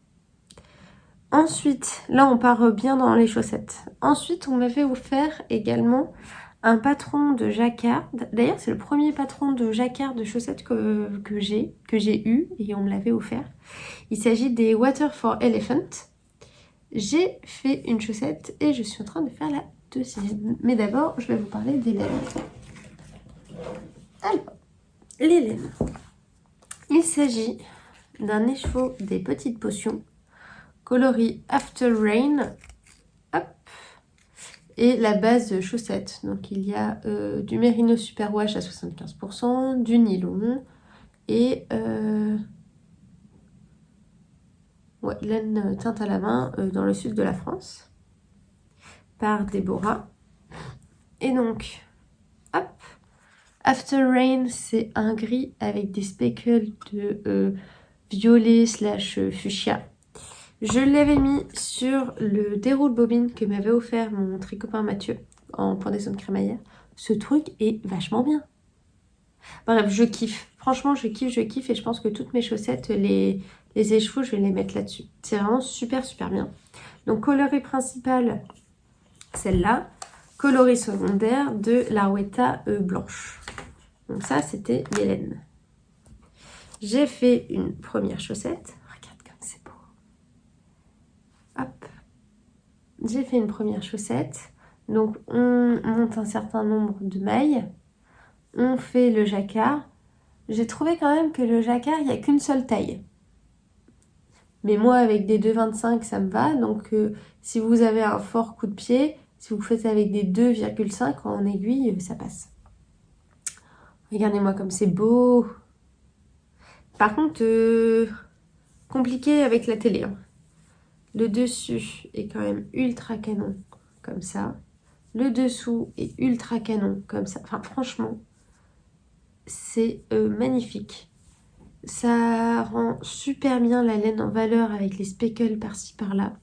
Ensuite, là on part bien dans les chaussettes. Ensuite, on m'avait offert également un patron de jacquard. D'ailleurs, c'est le premier patron de jacquard de chaussettes que j'ai eu et on me l'avait offert. Il s'agit des Water for Elephant. J'ai fait une chaussette et je suis en train de faire la deuxième. Mais d'abord, je vais vous parler des laines. Alors, les laines. Il s'agit d'un écheveau des petites potions coloris After Rain. Hop. Et la base chaussette. Donc il y a du Merino Superwash à 75%, du nylon et laine teinte à la main dans le sud de la France par Déborah. Et donc, hop, After Rain, c'est un gris avec des speckles de violet / fuchsia. Je l'avais mis sur le déroule bobine que m'avait offert mon très copain Mathieu en pendaison de crémaillère. Ce truc est vachement bien. Bref, je kiffe. Franchement, je kiffe et je pense que toutes mes chaussettes, les écheveaux, je vais les mettre là-dessus. C'est vraiment super, super bien. Donc, coloris principal, celle-là. coloris secondaire de l'Arwetta blanche. Donc ça, c'était mes laines. J'ai fait une première chaussette. Regarde comme c'est beau. Hop. J'ai fait une première chaussette. Donc, on monte un certain nombre de mailles. On fait le jacquard. J'ai trouvé quand même que le jacquard, il n'y a qu'une seule taille. Mais moi, avec des 2,25, ça me va. Donc, si vous avez un fort coup de pied, si vous faites avec des 2,5 en aiguille, ça passe. Regardez-moi comme c'est beau. Par contre, compliqué avec la télé. Hein. Le dessus est quand même ultra canon, comme ça. Le dessous est ultra canon, comme ça. Enfin, franchement, c'est magnifique. Ça rend super bien la laine en valeur avec les speckles par-ci par-là.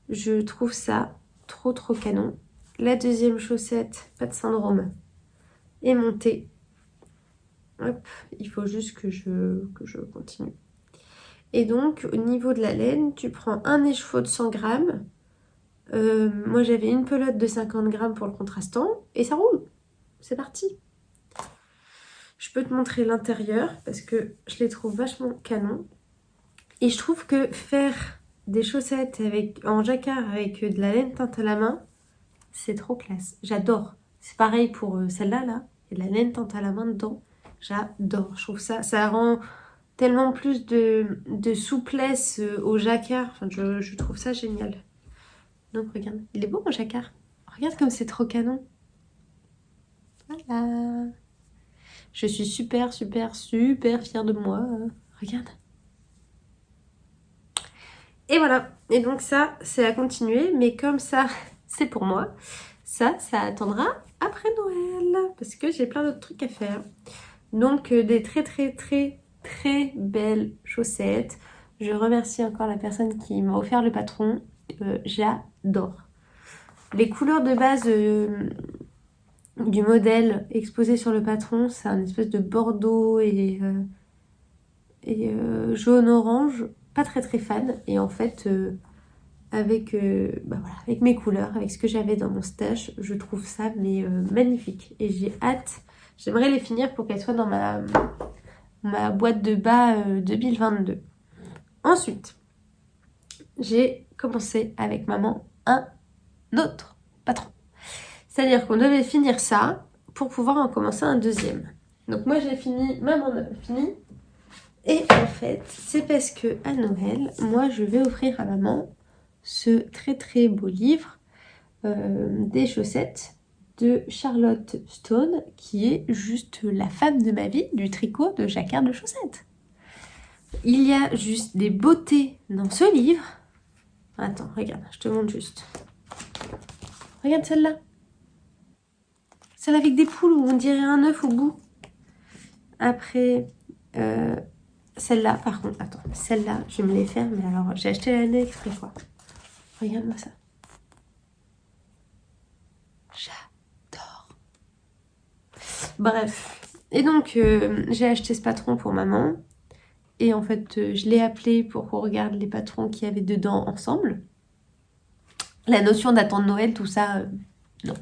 Je trouve ça trop canon. La deuxième chaussette, pas de syndrome, est montée. Hop, il faut juste que je continue. Et donc, au niveau de la laine, tu prends un écheveau de 100 grammes. Moi, j'avais une pelote de 50 grammes pour le contrastant. Et ça roule. C'est parti. Je peux te montrer l'intérieur parce que je les trouve vachement canon. Et je trouve que faire des chaussettes en jacquard avec de la laine teinte à la main, c'est trop classe. J'adore. C'est pareil pour celle-là, là. Il y a de la laine teinte à la main dedans. J'adore. Je trouve ça rend tellement plus de souplesse au jacquard. Enfin, je trouve ça génial. Donc, regarde. Il est beau, mon jacquard. Regarde comme c'est trop canon. Voilà. Je suis super fière de moi. Regarde. Et voilà. Et donc ça, c'est à continuer. Mais comme ça, c'est pour moi. Ça attendra après Noël. Parce que j'ai plein d'autres trucs à faire. Donc, des très belles chaussettes. Je remercie encore la personne qui m'a offert le patron. J'adore. Les couleurs de base du modèle exposé sur le patron, c'est un espèce de bordeaux et jaune-orange. Pas très fan. Et en fait, avec mes couleurs, avec ce que j'avais dans mon stash, je trouve ça magnifique. Et j'ai hâte. J'aimerais les finir pour qu'elles soient dans ma boîte de bas 2022. Ensuite, j'ai commencé avec maman un autre patron. C'est-à-dire qu'on devait finir ça pour pouvoir en commencer un deuxième. Donc moi j'ai fini, maman a fini. Et en fait, c'est parce que à Noël, moi je vais offrir à maman ce très beau livre des chaussettes de Charlotte Stone, qui est juste la femme de ma vie du tricot de jacquard de chaussettes. Il y a juste des beautés dans ce livre. Attends, regarde, je te montre juste. Regarde celle-là. Celle avec des poules où on dirait un œuf au bout. Après, celle-là, par contre, attends, celle-là, je vais me les faire, mais alors, j'ai acheté l'année exprès, quoi. Regarde-moi ça. J'adore. Bref. Et donc, j'ai acheté ce patron pour maman. Et en fait, je l'ai appelé pour qu'on regarde les patrons qu'il y avait dedans ensemble. La notion d'attendre Noël, tout ça, non.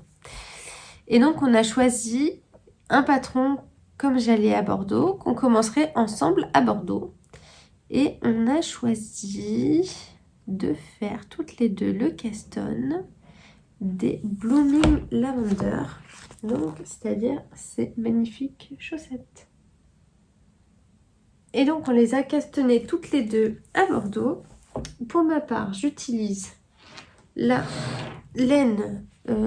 Et donc, on a choisi un patron comme j'allais à Bordeaux, qu'on commencerait ensemble à Bordeaux. Et on a choisi de faire toutes les deux le Caston des Blooming Lavender. Donc, c'est-à-dire ces magnifiques chaussettes. Et donc, on les a castonnées toutes les deux à Bordeaux. Pour ma part, j'utilise la laine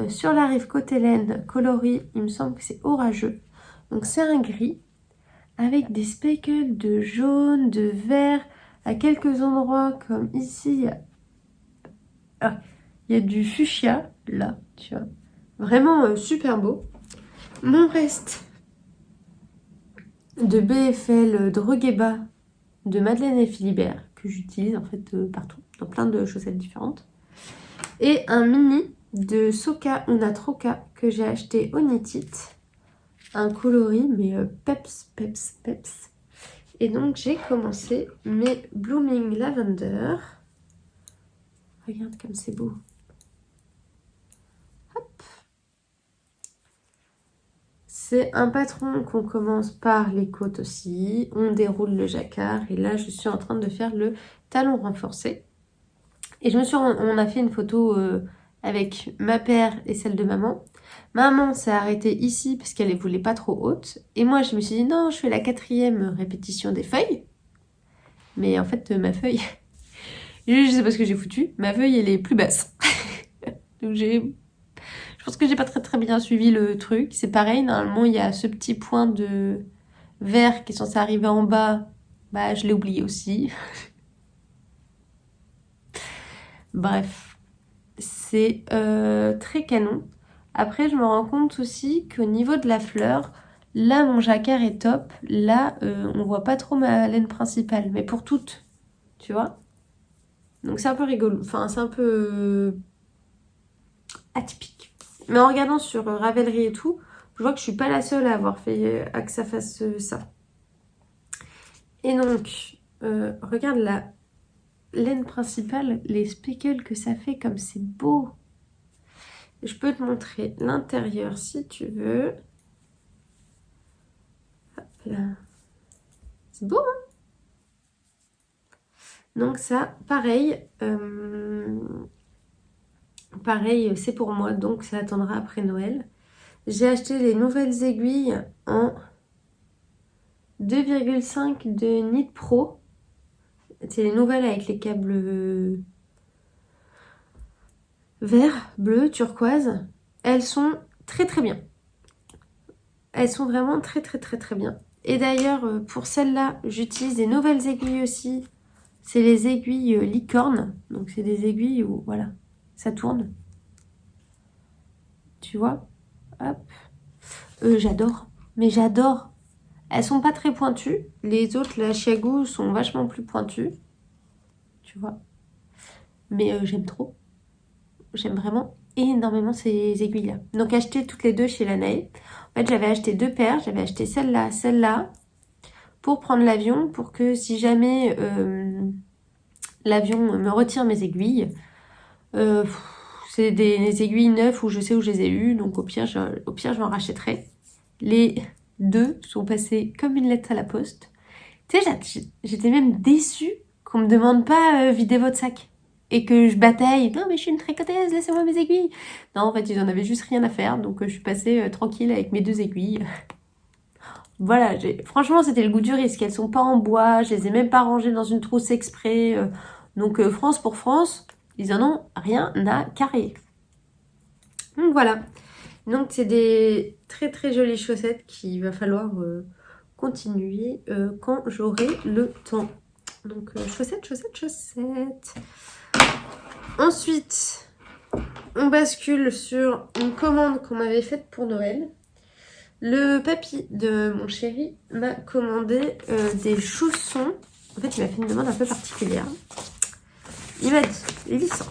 sur la rive côté laine coloris. Il me semble que c'est orageux. Donc, c'est un gris avec des speckles de jaune, de vert. À quelques endroits, comme ici, il y a du fuchsia, là, tu vois. Vraiment super beau. Mon reste de BFL Drogueba de Madeleine et Philibert, que j'utilise en fait partout, dans plein de chaussettes différentes. Et un mini de Soka Una Troca que j'ai acheté au Knit It. Un coloris, mais peps. Et donc, j'ai commencé mes Blooming Lavender. Regarde comme c'est beau. Hop. C'est un patron qu'on commence par les côtes aussi. On déroule le jacquard. Et là, je suis en train de faire le talon renforcé. Et on a fait une photo avec ma paire et celle de maman. Maman s'est arrêtée ici parce qu'elle ne voulait pas trop haute. Et moi, je me suis dit, non, je fais la 4e répétition des feuilles. Mais en fait, ma feuille, je sais pas ce que j'ai foutu. Ma feuille, elle est plus basse. Donc je pense que j'ai pas très bien suivi le truc. C'est pareil, normalement, il y a ce petit point de vert qui est censé arriver en bas. Bah, je l'ai oublié aussi. Bref, c'est très canon. Après, je me rends compte aussi qu'au niveau de la fleur, là, mon jacquard est top. Là, on voit pas trop ma laine principale. Mais pour toutes, tu vois. Donc, c'est un peu rigolo. Enfin, c'est un peu atypique. Mais en regardant sur Ravelry et tout, je vois que je suis pas la seule à avoir fait à que ça fasse ça. Et donc, regarde la laine principale, les speckles que ça fait, comme c'est beau. Je peux te montrer l'intérieur si tu veux. Hop là. C'est beau, hein? Donc ça, pareil, pareil, c'est pour moi, donc ça attendra après Noël. J'ai acheté les nouvelles aiguilles en 2,5 de Knit Pro. C'est les nouvelles avec les câbles vert, bleu, turquoise. Elles sont très bien. Elles sont vraiment très bien. Et d'ailleurs, pour celle-là, j'utilise des nouvelles aiguilles aussi. C'est les aiguilles licorne. Donc c'est des aiguilles où, voilà, ça tourne. Tu vois? Hop. J'adore. Mais j'adore. Elles sont pas très pointues. Les autres, la Chiago, sont vachement plus pointues. Tu vois? Mais j'aime trop. J'aime vraiment énormément ces aiguilles-là. Donc acheté toutes les deux chez Lanae. En fait, j'avais acheté 2 paires. J'avais acheté celle-là, pour prendre l'avion, pour que si jamais l'avion me retire mes aiguilles, c'est des aiguilles neuves où je sais où je les ai eues. Donc au pire, je m'en rachèterai. Les 2 sont passés comme une lettre à la poste. Tu sais, j'étais même déçue qu'on me demande pas vider votre sac. Et que je bataille, non mais je suis une tricoteuse, laissez-moi mes aiguilles. Non, en fait, ils en avaient juste rien à faire, donc je suis passée tranquille avec mes 2 aiguilles. Voilà, franchement, c'était le goût du risque. Elles sont pas en bois, je les ai même pas rangées dans une trousse exprès. Donc France pour France, ils en ont rien à carrer. Donc voilà. Donc c'est des très jolies chaussettes qu'il va falloir continuer quand j'aurai le temps. Donc chaussettes. Ensuite, on bascule sur une commande qu'on m'avait faite pour Noël. Le papy de mon chéri m'a commandé des chaussons. En fait, il m'a fait une demande un peu particulière. Il m'a dit, Lisa,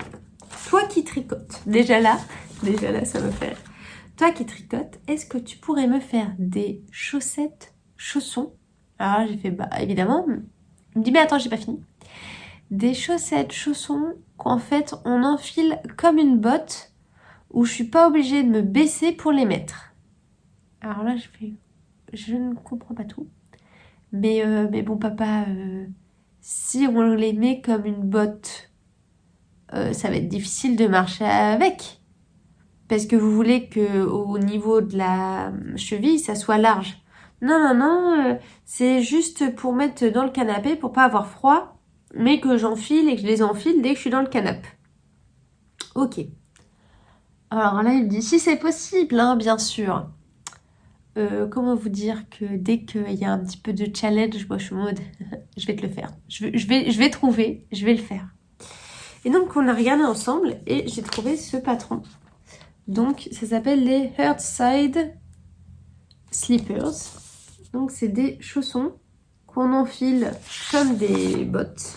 toi qui tricotes, déjà là, ça me fait rire. Toi qui tricotes, est-ce que tu pourrais me faire des chaussettes chaussons? Alors là, j'ai fait, bah évidemment. Il me dit, mais attends, j'ai pas fini. Des chaussettes chaussons qu'en fait, on enfile comme une botte où je suis pas obligée de me baisser pour les mettre. Alors là, je ne comprends pas tout. Mais bon, papa, si on les met comme une botte, ça va être difficile de marcher avec. Parce que vous voulez qu'au niveau de la cheville, ça soit large. Non, c'est juste pour mettre dans le canapé pour pas avoir froid, mais que j'enfile et que je les enfile dès que je suis dans le canapé. Ok. Alors là, il me dit, si c'est possible, hein, bien sûr. Comment vous dire que dès qu'il y a un petit peu de challenge, moi je suis en mode, je vais te le faire. Je vais trouver, je vais le faire. Et donc on a regardé ensemble et j'ai trouvé ce patron. Donc ça s'appelle les Heartside Slippers. Donc c'est des chaussons qu'on enfile comme des bottes.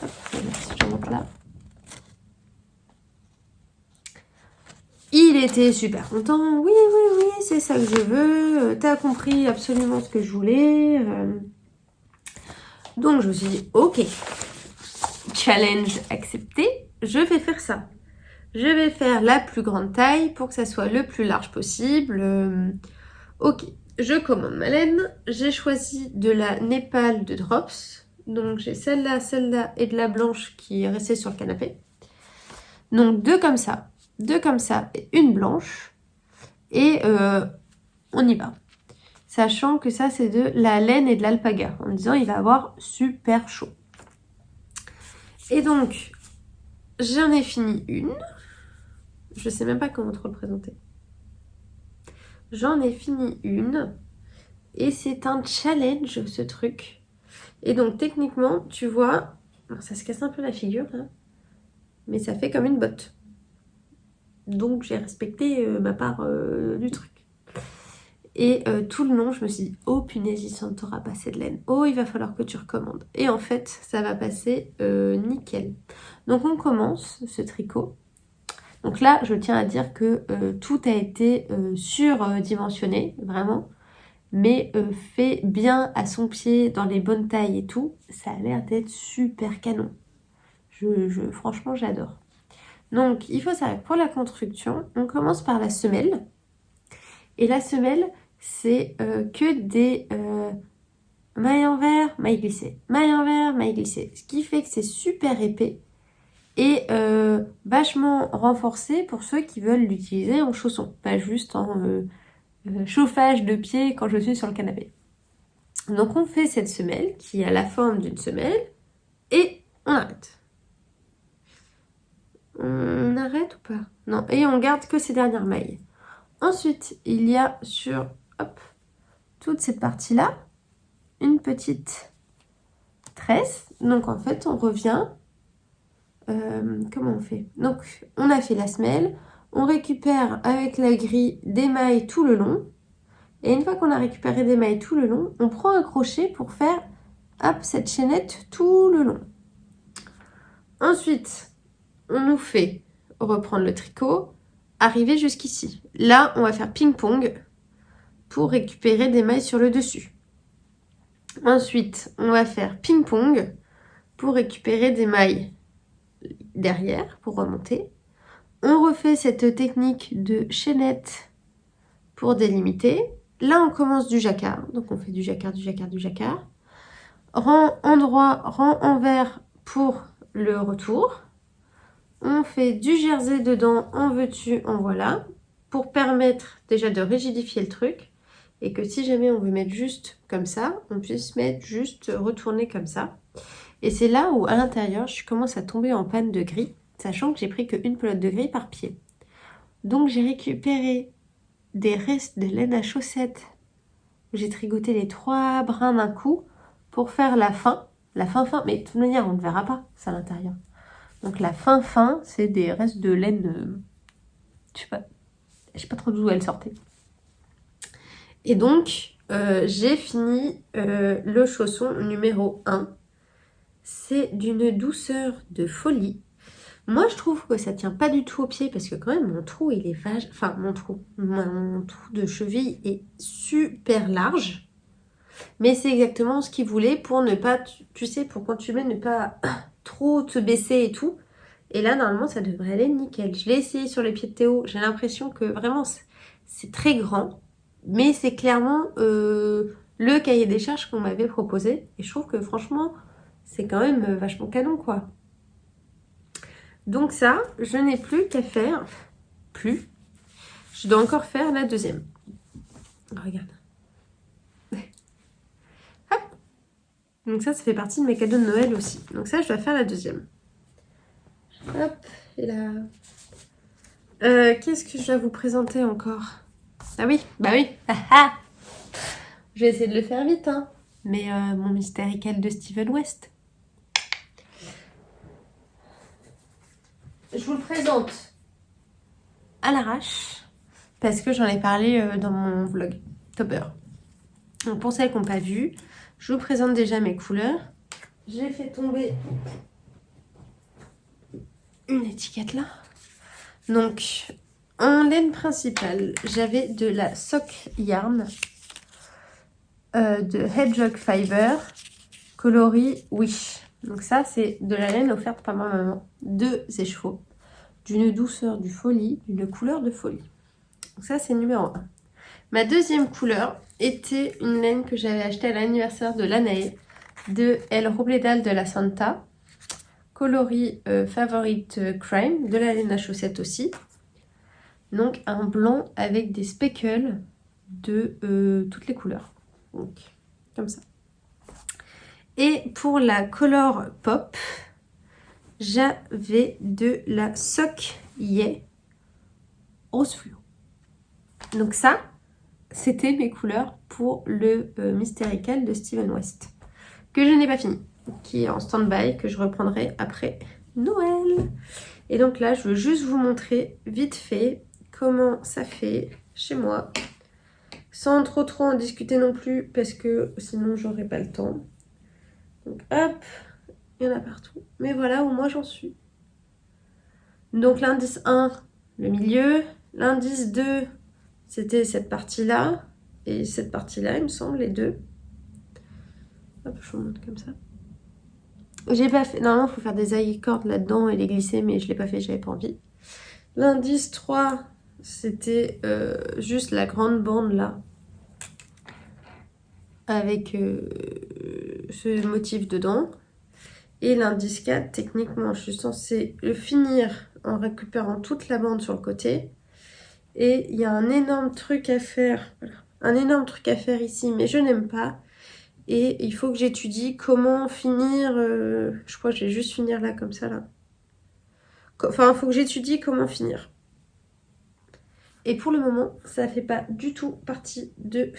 Hop, je monte là. Il était super content. Oui, c'est ça que je veux. T'as compris absolument ce que je voulais. Donc je me suis dit, ok, challenge accepté, je vais faire ça. Je vais faire la plus grande taille pour que ça soit le plus large possible. Ok, je commande ma laine. J'ai choisi de la Népal de Drops. Donc j'ai celle-là et de la blanche qui est restée sur le canapé. Donc deux comme ça et une blanche. Et on y va. Sachant que ça c'est de la laine et de l'alpaga. En me disant il va avoir super chaud. Et donc j'en ai fini une. Je sais même pas comment trop le présenter. J'en ai fini une. Et c'est un challenge ce truc. Et donc techniquement, tu vois, ça se casse un peu la figure là, mais ça fait comme une botte. Donc j'ai respecté ma part du truc. Et tout le long, je me suis dit, oh punaise, ça ne t'aura pas assez de laine. Oh, il va falloir que tu recommandes. Et en fait, ça va passer nickel. Donc on commence ce tricot. Donc là, je tiens à dire que tout a été surdimensionné, vraiment. Mais fait bien à son pied, dans les bonnes tailles et tout, ça a l'air d'être super canon. Franchement, j'adore. Donc, il faut savoir, pour la construction, on commence par la semelle. Et la semelle, c'est que des mailles envers, mailles glissées. Mailles envers, mailles glissées. Ce qui fait que c'est super épais et vachement renforcé pour ceux qui veulent l'utiliser en chaussons. Pas juste en chauffage de pied quand je suis sur le canapé. Donc on fait cette semelle qui a la forme d'une semelle et on arrête. On arrête ou pas? Non, et on garde que ces dernières mailles. Ensuite, il y a sur toute cette partie-là une petite tresse. Donc en fait, on revient. Comment on fait? Donc on a fait la semelle, on récupère avec la grille des mailles tout le long. Et une fois qu'on a récupéré des mailles tout le long, on prend un crochet pour faire cette chaînette tout le long. Ensuite, on nous fait reprendre le tricot, arriver jusqu'ici. Là, on va faire ping-pong pour récupérer des mailles sur le dessus. Ensuite, on va faire ping-pong pour récupérer des mailles derrière pour remonter. On refait cette technique de chaînette pour délimiter. Là, on commence du jacquard. Donc, on fait du jacquard, du jacquard, du jacquard. Rang endroit, rang envers pour le retour. On fait du jersey dedans, en veux-tu, en voilà, pour permettre déjà de rigidifier le truc et que si jamais on veut mettre juste comme ça, on puisse mettre juste retourner comme ça. Et c'est là où à l'intérieur, je commence à tomber en panne de gris, sachant que j'ai pris qu'une pelote de gris par pied. Donc j'ai récupéré des restes de laine à chaussettes. J'ai tricoté les 3 brins d'un coup pour faire la fin, mais de toute manière on ne verra pas ça à l'intérieur. Donc la fin, c'est des restes de laine, je sais pas trop d'où elle sortait. Et donc, j'ai fini le chausson numéro 1. C'est d'une douceur de folie. Moi, je trouve que ça tient pas du tout au pied parce que quand même, mon trou, il est vache... Enfin, mon trou de cheville est super large. Mais c'est exactement ce qu'il voulait pour ne pas, tu sais, pour quand tu mets, ne pas trop te baisser et tout. Et là, normalement, ça devrait aller nickel. Je l'ai essayé sur les pieds de Théo. J'ai l'impression que vraiment, c'est très grand. Mais c'est clairement le cahier des charges qu'on m'avait proposé. Et je trouve que franchement, c'est quand même vachement canon, quoi. Donc ça, je n'ai plus qu'à faire. Je dois encore faire la deuxième. Regarde. Hop. Donc ça fait partie de mes cadeaux de Noël aussi. Donc ça, je dois faire la deuxième. Hop, et là. Qu'est-ce que je dois vous présenter encore? Ah oui, bah oui. Je vais essayer de le faire vite, hein. Mais mon Mystérical de Steven West. Je vous le présente à l'arrache parce que j'en ai parlé dans mon vlog Topper. Donc pour celles qui n'ont pas vu, je vous présente déjà mes couleurs. J'ai fait tomber une étiquette là. Donc en laine principale, j'avais de la Sock Yarn de Hedgehog Fiber coloris Wish. Donc ça, c'est de la laine offerte par ma maman de ses chevaux, d'une douceur de folie, d'une couleur de folie. Donc ça, c'est numéro 1. Ma deuxième couleur était une laine que j'avais achetée à l'anniversaire de l'Anae de El Robledal de la Santa. Coloris Favorite Crime, de la laine à chaussettes aussi. Donc un blanc avec des speckles de toutes les couleurs. Donc comme ça. Et pour la Color Pop, j'avais de la Sock Yeah rose fluo. Donc ça, c'était mes couleurs pour le Mystérical de Steven West. Que je n'ai pas fini. Qui est en stand-by, que je reprendrai après Noël. Et donc là, je veux juste vous montrer vite fait comment ça fait chez moi. Sans trop en discuter non plus, parce que sinon j'aurai pas le temps. Donc hop, il y en a partout. Mais voilà où moi j'en suis. Donc l'indice 1, le milieu. L'indice 2, c'était cette partie-là. Et cette partie-là, il me semble, les deux. Hop, je vous montre comme ça. J'ai pas fait. Normalement, il faut faire des high cordes là-dedans et les glisser, mais je l'ai pas fait, j'avais pas envie. L'indice 3, c'était juste la grande bande là. Avec ce motif dedans. Et l'indice 4, techniquement, je suis censée le finir en récupérant toute la bande sur le côté. Et il y a un énorme truc à faire. Voilà. Un énorme truc à faire ici, mais je n'aime pas. Et il faut que j'étudie comment finir. Je crois que je vais juste finir là, comme ça, là. Enfin, il faut que j'étudie comment finir. Et pour le moment, ça ne fait pas du tout partie de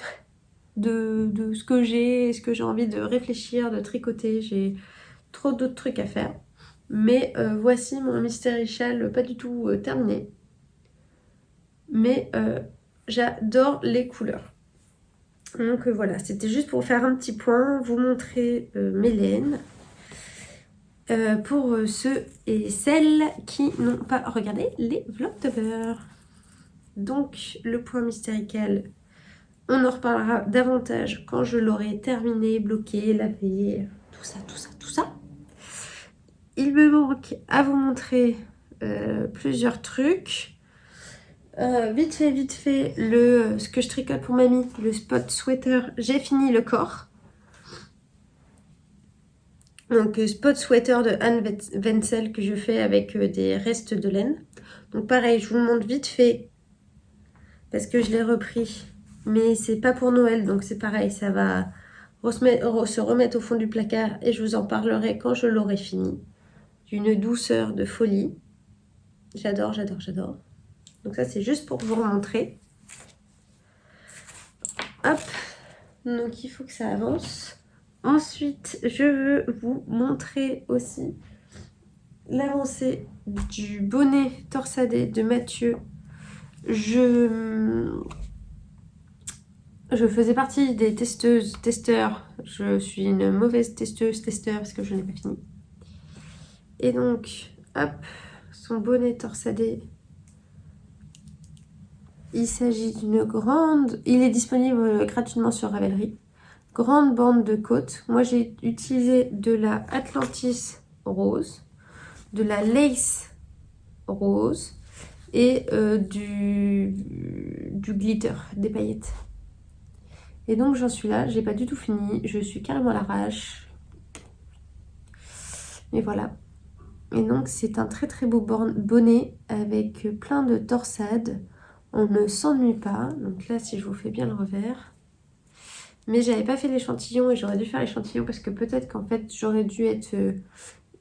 ce que j'ai, ce que j'ai envie de réfléchir, de tricoter. J'ai trop d'autres trucs à faire. Mais voici mon Mystery Shell pas du tout terminé. Mais j'adore les couleurs. Donc voilà, c'était juste pour faire un petit point, vous montrer mes laines. Pour ceux et celles qui n'ont pas regardé les Vlogtober. Donc le point mystérical, on en reparlera davantage quand je l'aurai terminé, bloqué, lavé, tout ça, tout ça, tout ça. Il me manque à vous montrer plusieurs trucs. Vite fait, ce que je tricote pour mamie, le spot sweater, j'ai fini le corps. Donc spot sweater de Anne Wenzel que je fais avec des restes de laine. Donc pareil, je vous le montre vite fait parce que je l'ai repris. Mais c'est pas pour Noël, donc c'est pareil, ça va se remettre au fond du placard et je vous en parlerai quand je l'aurai fini. D'une douceur de folie. J'adore, j'adore, j'adore. Donc ça c'est juste pour vous montrer. Hop, donc il faut que ça avance. Ensuite, je veux vous montrer aussi l'avancée du bonnet torsadé de Mathieu. Je faisais partie des testeurs. Je suis une mauvaise testeur parce que je n'ai pas fini. Et donc, hop, son bonnet torsadé. Il s'agit d'une grande... Il est disponible gratuitement sur Ravelry. Grande bande de côte. Moi, j'ai utilisé de la Atlantis rose, de la lace rose et du glitter, des paillettes. Et donc, j'en suis là. J'ai pas du tout fini. Je suis carrément à l'arrache. Et voilà. Et donc, c'est un très très beau bonnet avec plein de torsades. On ne s'ennuie pas. Donc là, si je vous fais bien le revers... Mais j'avais pas fait l'échantillon et j'aurais dû faire l'échantillon parce que peut-être qu'en fait j'aurais dû être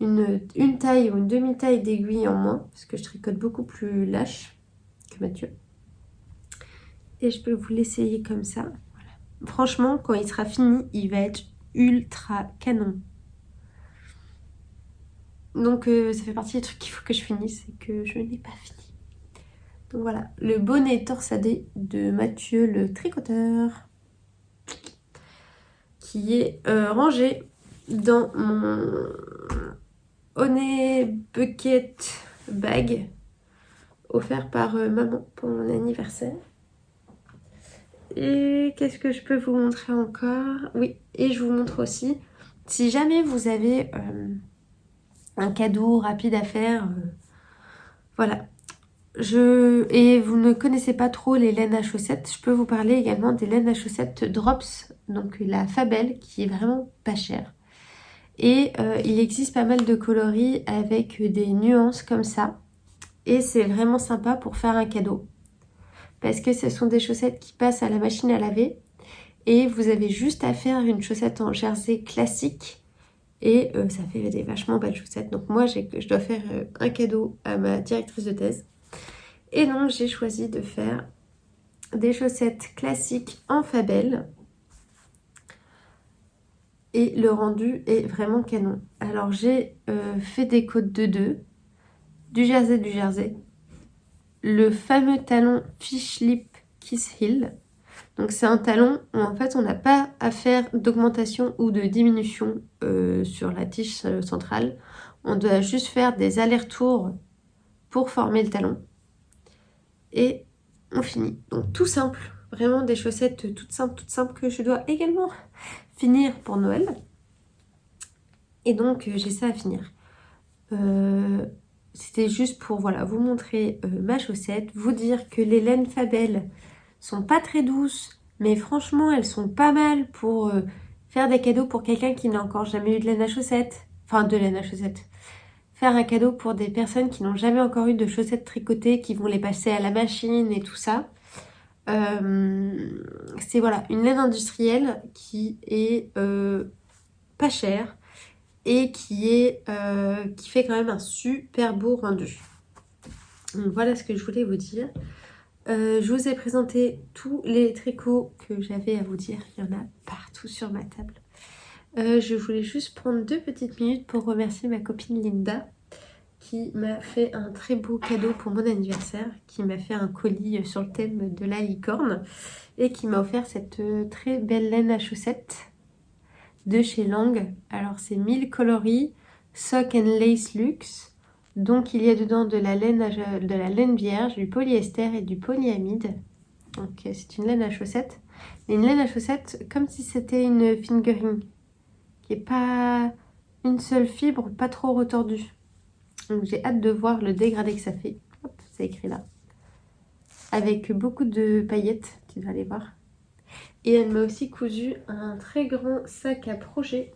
une taille ou une demi-taille d'aiguille en moins parce que je tricote beaucoup plus lâche que Mathieu. Et je peux vous l'essayer comme ça. Voilà. Franchement, quand il sera fini, il va être ultra canon. Donc ça fait partie des trucs qu'il faut que je finisse et que je n'ai pas fini. Donc voilà, le bonnet torsadé de Mathieu le tricoteur. Qui est rangé dans mon Honey Bucket Bag offert par maman pour mon anniversaire. Et qu'est-ce que je peux vous montrer encore? Oui, et je vous montre aussi, si jamais vous avez un cadeau rapide à faire, voilà. Et vous ne connaissez pas trop les laines à chaussettes, je peux vous parler également des laines à chaussettes Drops, donc la Fabel, qui est vraiment pas chère. Et il existe pas mal de coloris avec des nuances comme ça. Et c'est vraiment sympa pour faire un cadeau. Parce que ce sont des chaussettes qui passent à la machine à laver. Et vous avez juste à faire une chaussette en jersey classique. Et ça fait des vachement belles chaussettes. Donc moi, je dois faire un cadeau à ma directrice de thèse. Et donc j'ai choisi de faire des chaussettes classiques en Fabel. Et le rendu est vraiment canon. Alors j'ai fait des côtes de 2, du jersey, le fameux talon Fish Lip Kiss Heel. Donc c'est un talon où en fait on n'a pas à faire d'augmentation ou de diminution sur la tige centrale. On doit juste faire des allers-retours pour former le talon. Et on finit. Donc tout simple, vraiment des chaussettes toutes simples que je dois également finir pour Noël. Et donc j'ai ça à finir. C'était juste pour voilà, vous montrer ma chaussette, vous dire que les laines Fabel sont pas très douces, mais franchement elles sont pas mal pour faire des cadeaux pour quelqu'un qui n'a encore jamais eu de laine à chaussettes. Enfin de laine à chaussettes. Faire un cadeau pour des personnes qui n'ont jamais encore eu de chaussettes tricotées, qui vont les passer à la machine et tout ça. C'est voilà, une laine industrielle qui est pas chère et qui fait quand même un super beau rendu. Donc voilà ce que je voulais vous dire. Je vous ai présenté tous les tricots que j'avais à vous dire. Il y en a partout sur ma table. Je voulais juste prendre 2 petites minutes pour remercier ma copine Linda qui m'a fait un très beau cadeau pour mon anniversaire, qui m'a fait un colis sur le thème de la licorne et qui m'a offert cette très belle laine à chaussettes de chez Lang. Alors c'est 1000 coloris, Sock and Lace Luxe. Donc il y a dedans de la laine vierge, du polyester et du polyamide. Donc c'est une laine à chaussettes. Et une laine à chaussettes comme si c'était une fingering, qui n'est pas une seule fibre, pas trop retordue. Donc j'ai hâte de voir le dégradé que ça fait. Hop, c'est écrit là. Avec beaucoup de paillettes, tu vas aller voir. Et elle m'a aussi cousu un très grand sac à projet.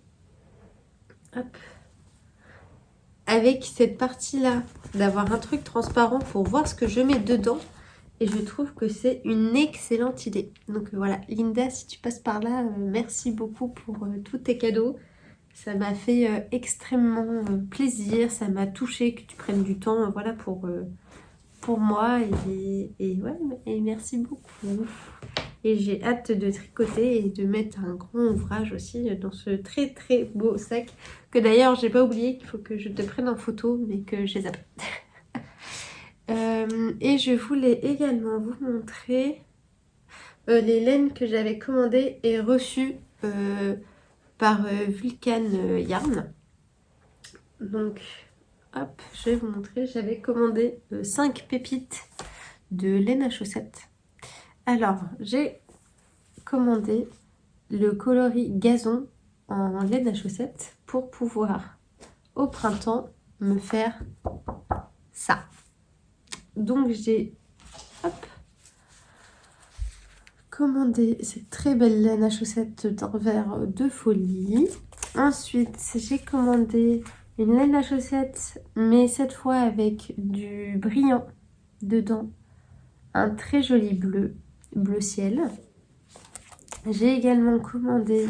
Hop. Avec cette partie-là, d'avoir un truc transparent pour voir ce que je mets dedans. Et je trouve que c'est une excellente idée. Donc voilà, Linda, si tu passes par là, merci beaucoup pour tous tes cadeaux. Ça m'a fait extrêmement plaisir, ça m'a touché que tu prennes du temps voilà, pour moi. Et merci beaucoup. Et j'ai hâte de tricoter et de mettre un grand ouvrage aussi dans ce très très beau sac. Que d'ailleurs, j'ai pas oublié qu'il faut que je te prenne en photo, mais que j'ai zappé. Et je voulais également vous montrer les laines que j'avais commandées et reçues par Vulcan Yarn. Donc, hop, je vais vous montrer. J'avais commandé 5 pépites de laine à chaussettes. Alors, j'ai commandé le coloris gazon en laine à chaussettes pour pouvoir, au printemps, me faire ça. Donc, j'ai commandé cette très belle laine à chaussettes d'un verre de folie. Ensuite, j'ai commandé une laine à chaussettes, mais cette fois avec du brillant dedans. Un très joli bleu ciel. J'ai également commandé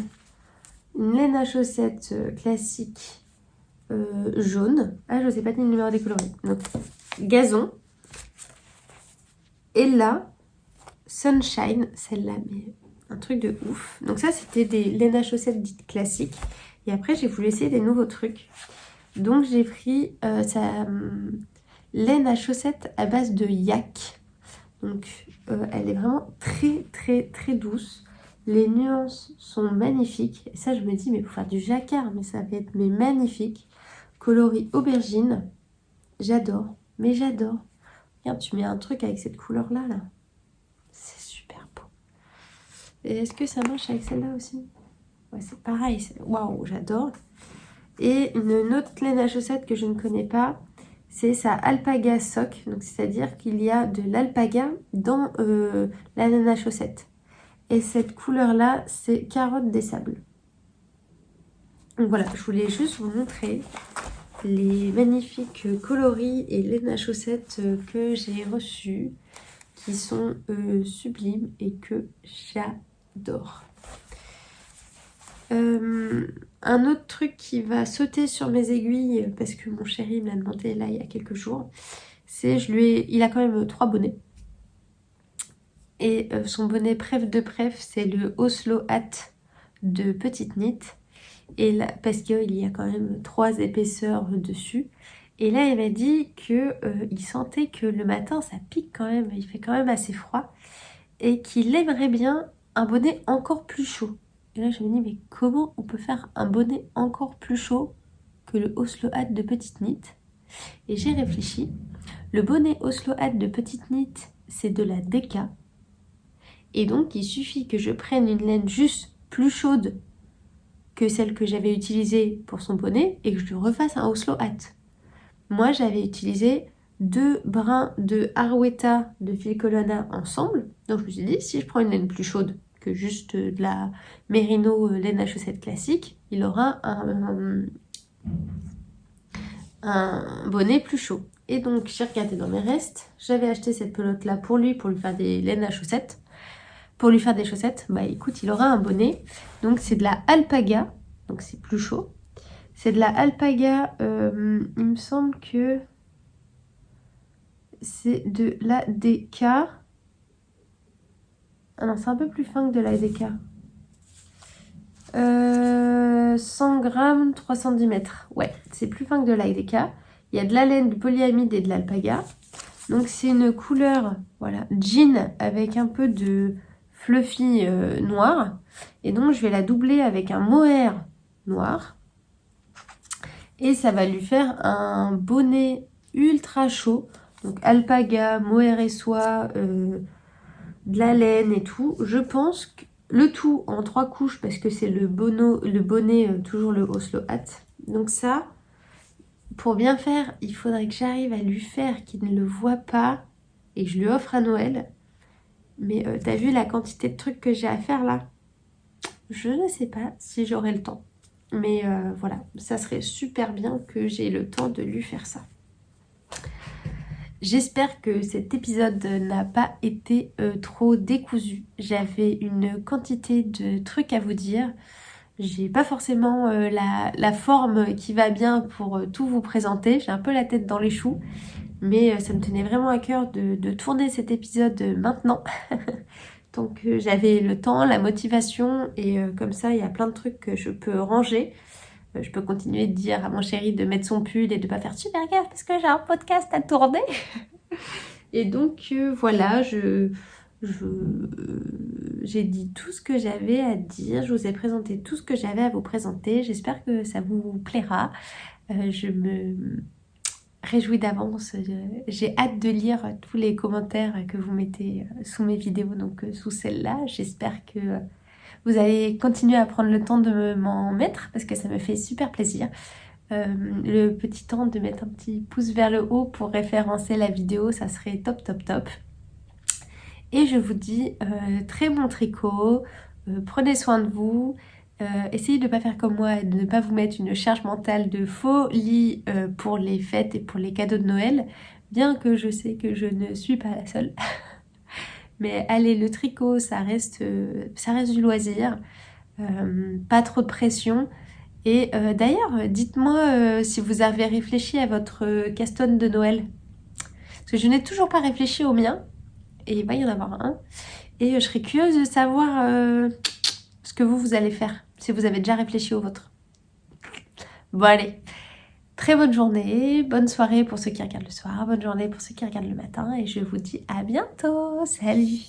une laine à chaussettes classique jaune. Ah, je ne sais pas le numéro des coloris. Donc, gazon. Et là, Sunshine, celle-là, mais un truc de ouf. Donc ça, c'était des laines à chaussettes dites classiques. Et après, j'ai voulu essayer des nouveaux trucs. Donc j'ai pris sa laine à chaussettes à base de yak. Donc elle est vraiment très très très douce. Les nuances sont magnifiques. Et ça, je me dis, mais pour faire du jacquard, mais ça va être magnifique. Coloris aubergine. J'adore, mais j'adore. Regarde, tu mets un truc avec cette couleur-là, là. C'est super beau. Et est-ce que ça marche avec celle-là aussi? Ouais, c'est pareil. Waouh, j'adore. Et une autre laine à chaussettes que je ne connais pas, c'est sa alpaga sock, donc c'est-à-dire qu'il y a de l'alpaga dans la nana chaussette. Et cette couleur-là, c'est carotte des sables. Donc voilà, je voulais juste vous montrer les magnifiques coloris et laine chaussettes que j'ai reçus, qui sont sublimes et que j'adore. Un autre truc qui va sauter sur mes aiguilles, parce que mon chéri me l'a demandé là il y a quelques jours, c'est il a quand même 3 bonnets. Et son bonnet préf de préf, c'est le Oslo Hat de Petite Knit. Et là, parce qu'il y a quand même 3 épaisseurs dessus. Et là, il m'a dit que il sentait que le matin, ça pique quand même, il fait quand même assez froid. Et qu'il aimerait bien un bonnet encore plus chaud. Et là, je me dis, mais comment on peut faire un bonnet encore plus chaud que le Oslo Hat de Petite Knit? Et j'ai réfléchi. Le bonnet Oslo Hat de Petite Knit, c'est de la DK. Et donc, il suffit que je prenne une laine juste plus chaude que celle que j'avais utilisée pour son bonnet et que je lui refasse un Oslo Hat. Moi, j'avais utilisé 2 brins de Arwetta de fil Colonna ensemble. Donc, je me suis dit, si je prends une laine plus chaude que juste de la Merino laine à chaussettes classique, il aura un bonnet plus chaud. Et donc, j'ai regardé dans mes restes. J'avais acheté cette pelote-là pour lui faire des laines à chaussettes. Pour lui faire des chaussettes, bah écoute, il aura un bonnet. Donc c'est de la alpaga, donc c'est plus chaud. C'est de la alpaga, il me semble que c'est de la DK. Ah non, c'est un peu plus fin que de la DK. 100 grammes, 310 mètres. Ouais, c'est plus fin que de la DK. Il y a de la laine, du polyamide et de l'alpaga. Donc c'est une couleur, voilà, jean avec un peu de fluffy noir. Et donc je vais la doubler avec un mohair noir. Et ça va lui faire un bonnet ultra chaud. Donc alpaga, mohair et soie, de la laine et tout. Je pense que le tout en 3 couches parce que c'est le bonnet, toujours le Oslo Hat. Donc ça, pour bien faire, il faudrait que j'arrive à lui faire qu'il ne le voit pas et que je lui offre à Noël. Mais t'as vu la quantité de trucs que j'ai à faire là? Je ne sais pas si j'aurai le temps. Mais voilà, ça serait super bien que j'ai le temps de lui faire ça. J'espère que cet épisode n'a pas été trop décousu. J'avais une quantité de trucs à vous dire. J'ai pas forcément la forme qui va bien pour tout vous présenter. J'ai un peu la tête dans les choux. Mais ça me tenait vraiment à cœur de tourner cet épisode maintenant. Donc j'avais le temps, la motivation et comme ça il y a plein de trucs que je peux ranger. Je peux continuer de dire à mon chéri de mettre son pull et de pas faire super gaffe parce que j'ai un podcast à tourner. Et donc voilà, j'ai dit tout ce que j'avais à dire. Je vous ai présenté tout ce que j'avais à vous présenter. J'espère que ça vous plaira. Je me réjouis d'avance. J'ai hâte de lire tous les commentaires que vous mettez sous mes vidéos, donc sous celle-là. J'espère que vous allez continuer à prendre le temps de m'en mettre parce que ça me fait super plaisir. Le petit temps de mettre un petit pouce vers le haut pour référencer la vidéo, ça serait top top top. Et je vous dis très bon tricot, prenez soin de vous. Essayez de ne pas faire comme moi et de ne pas vous mettre une charge mentale de folie pour les fêtes et pour les cadeaux de Noël, bien que je sais que je ne suis pas la seule. Mais allez, le tricot, ça reste du loisir, pas trop de pression. Et d'ailleurs, dites-moi si vous avez réfléchi à votre casse-tonne de Noël. Parce que je n'ai toujours pas réfléchi au mien, et il va y en avoir un. Et je serais curieuse de savoir ce que vous allez faire, si vous avez déjà réfléchi au vôtre. Bon allez, très bonne journée, bonne soirée pour ceux qui regardent le soir, bonne journée pour ceux qui regardent le matin, et je vous dis à bientôt, salut!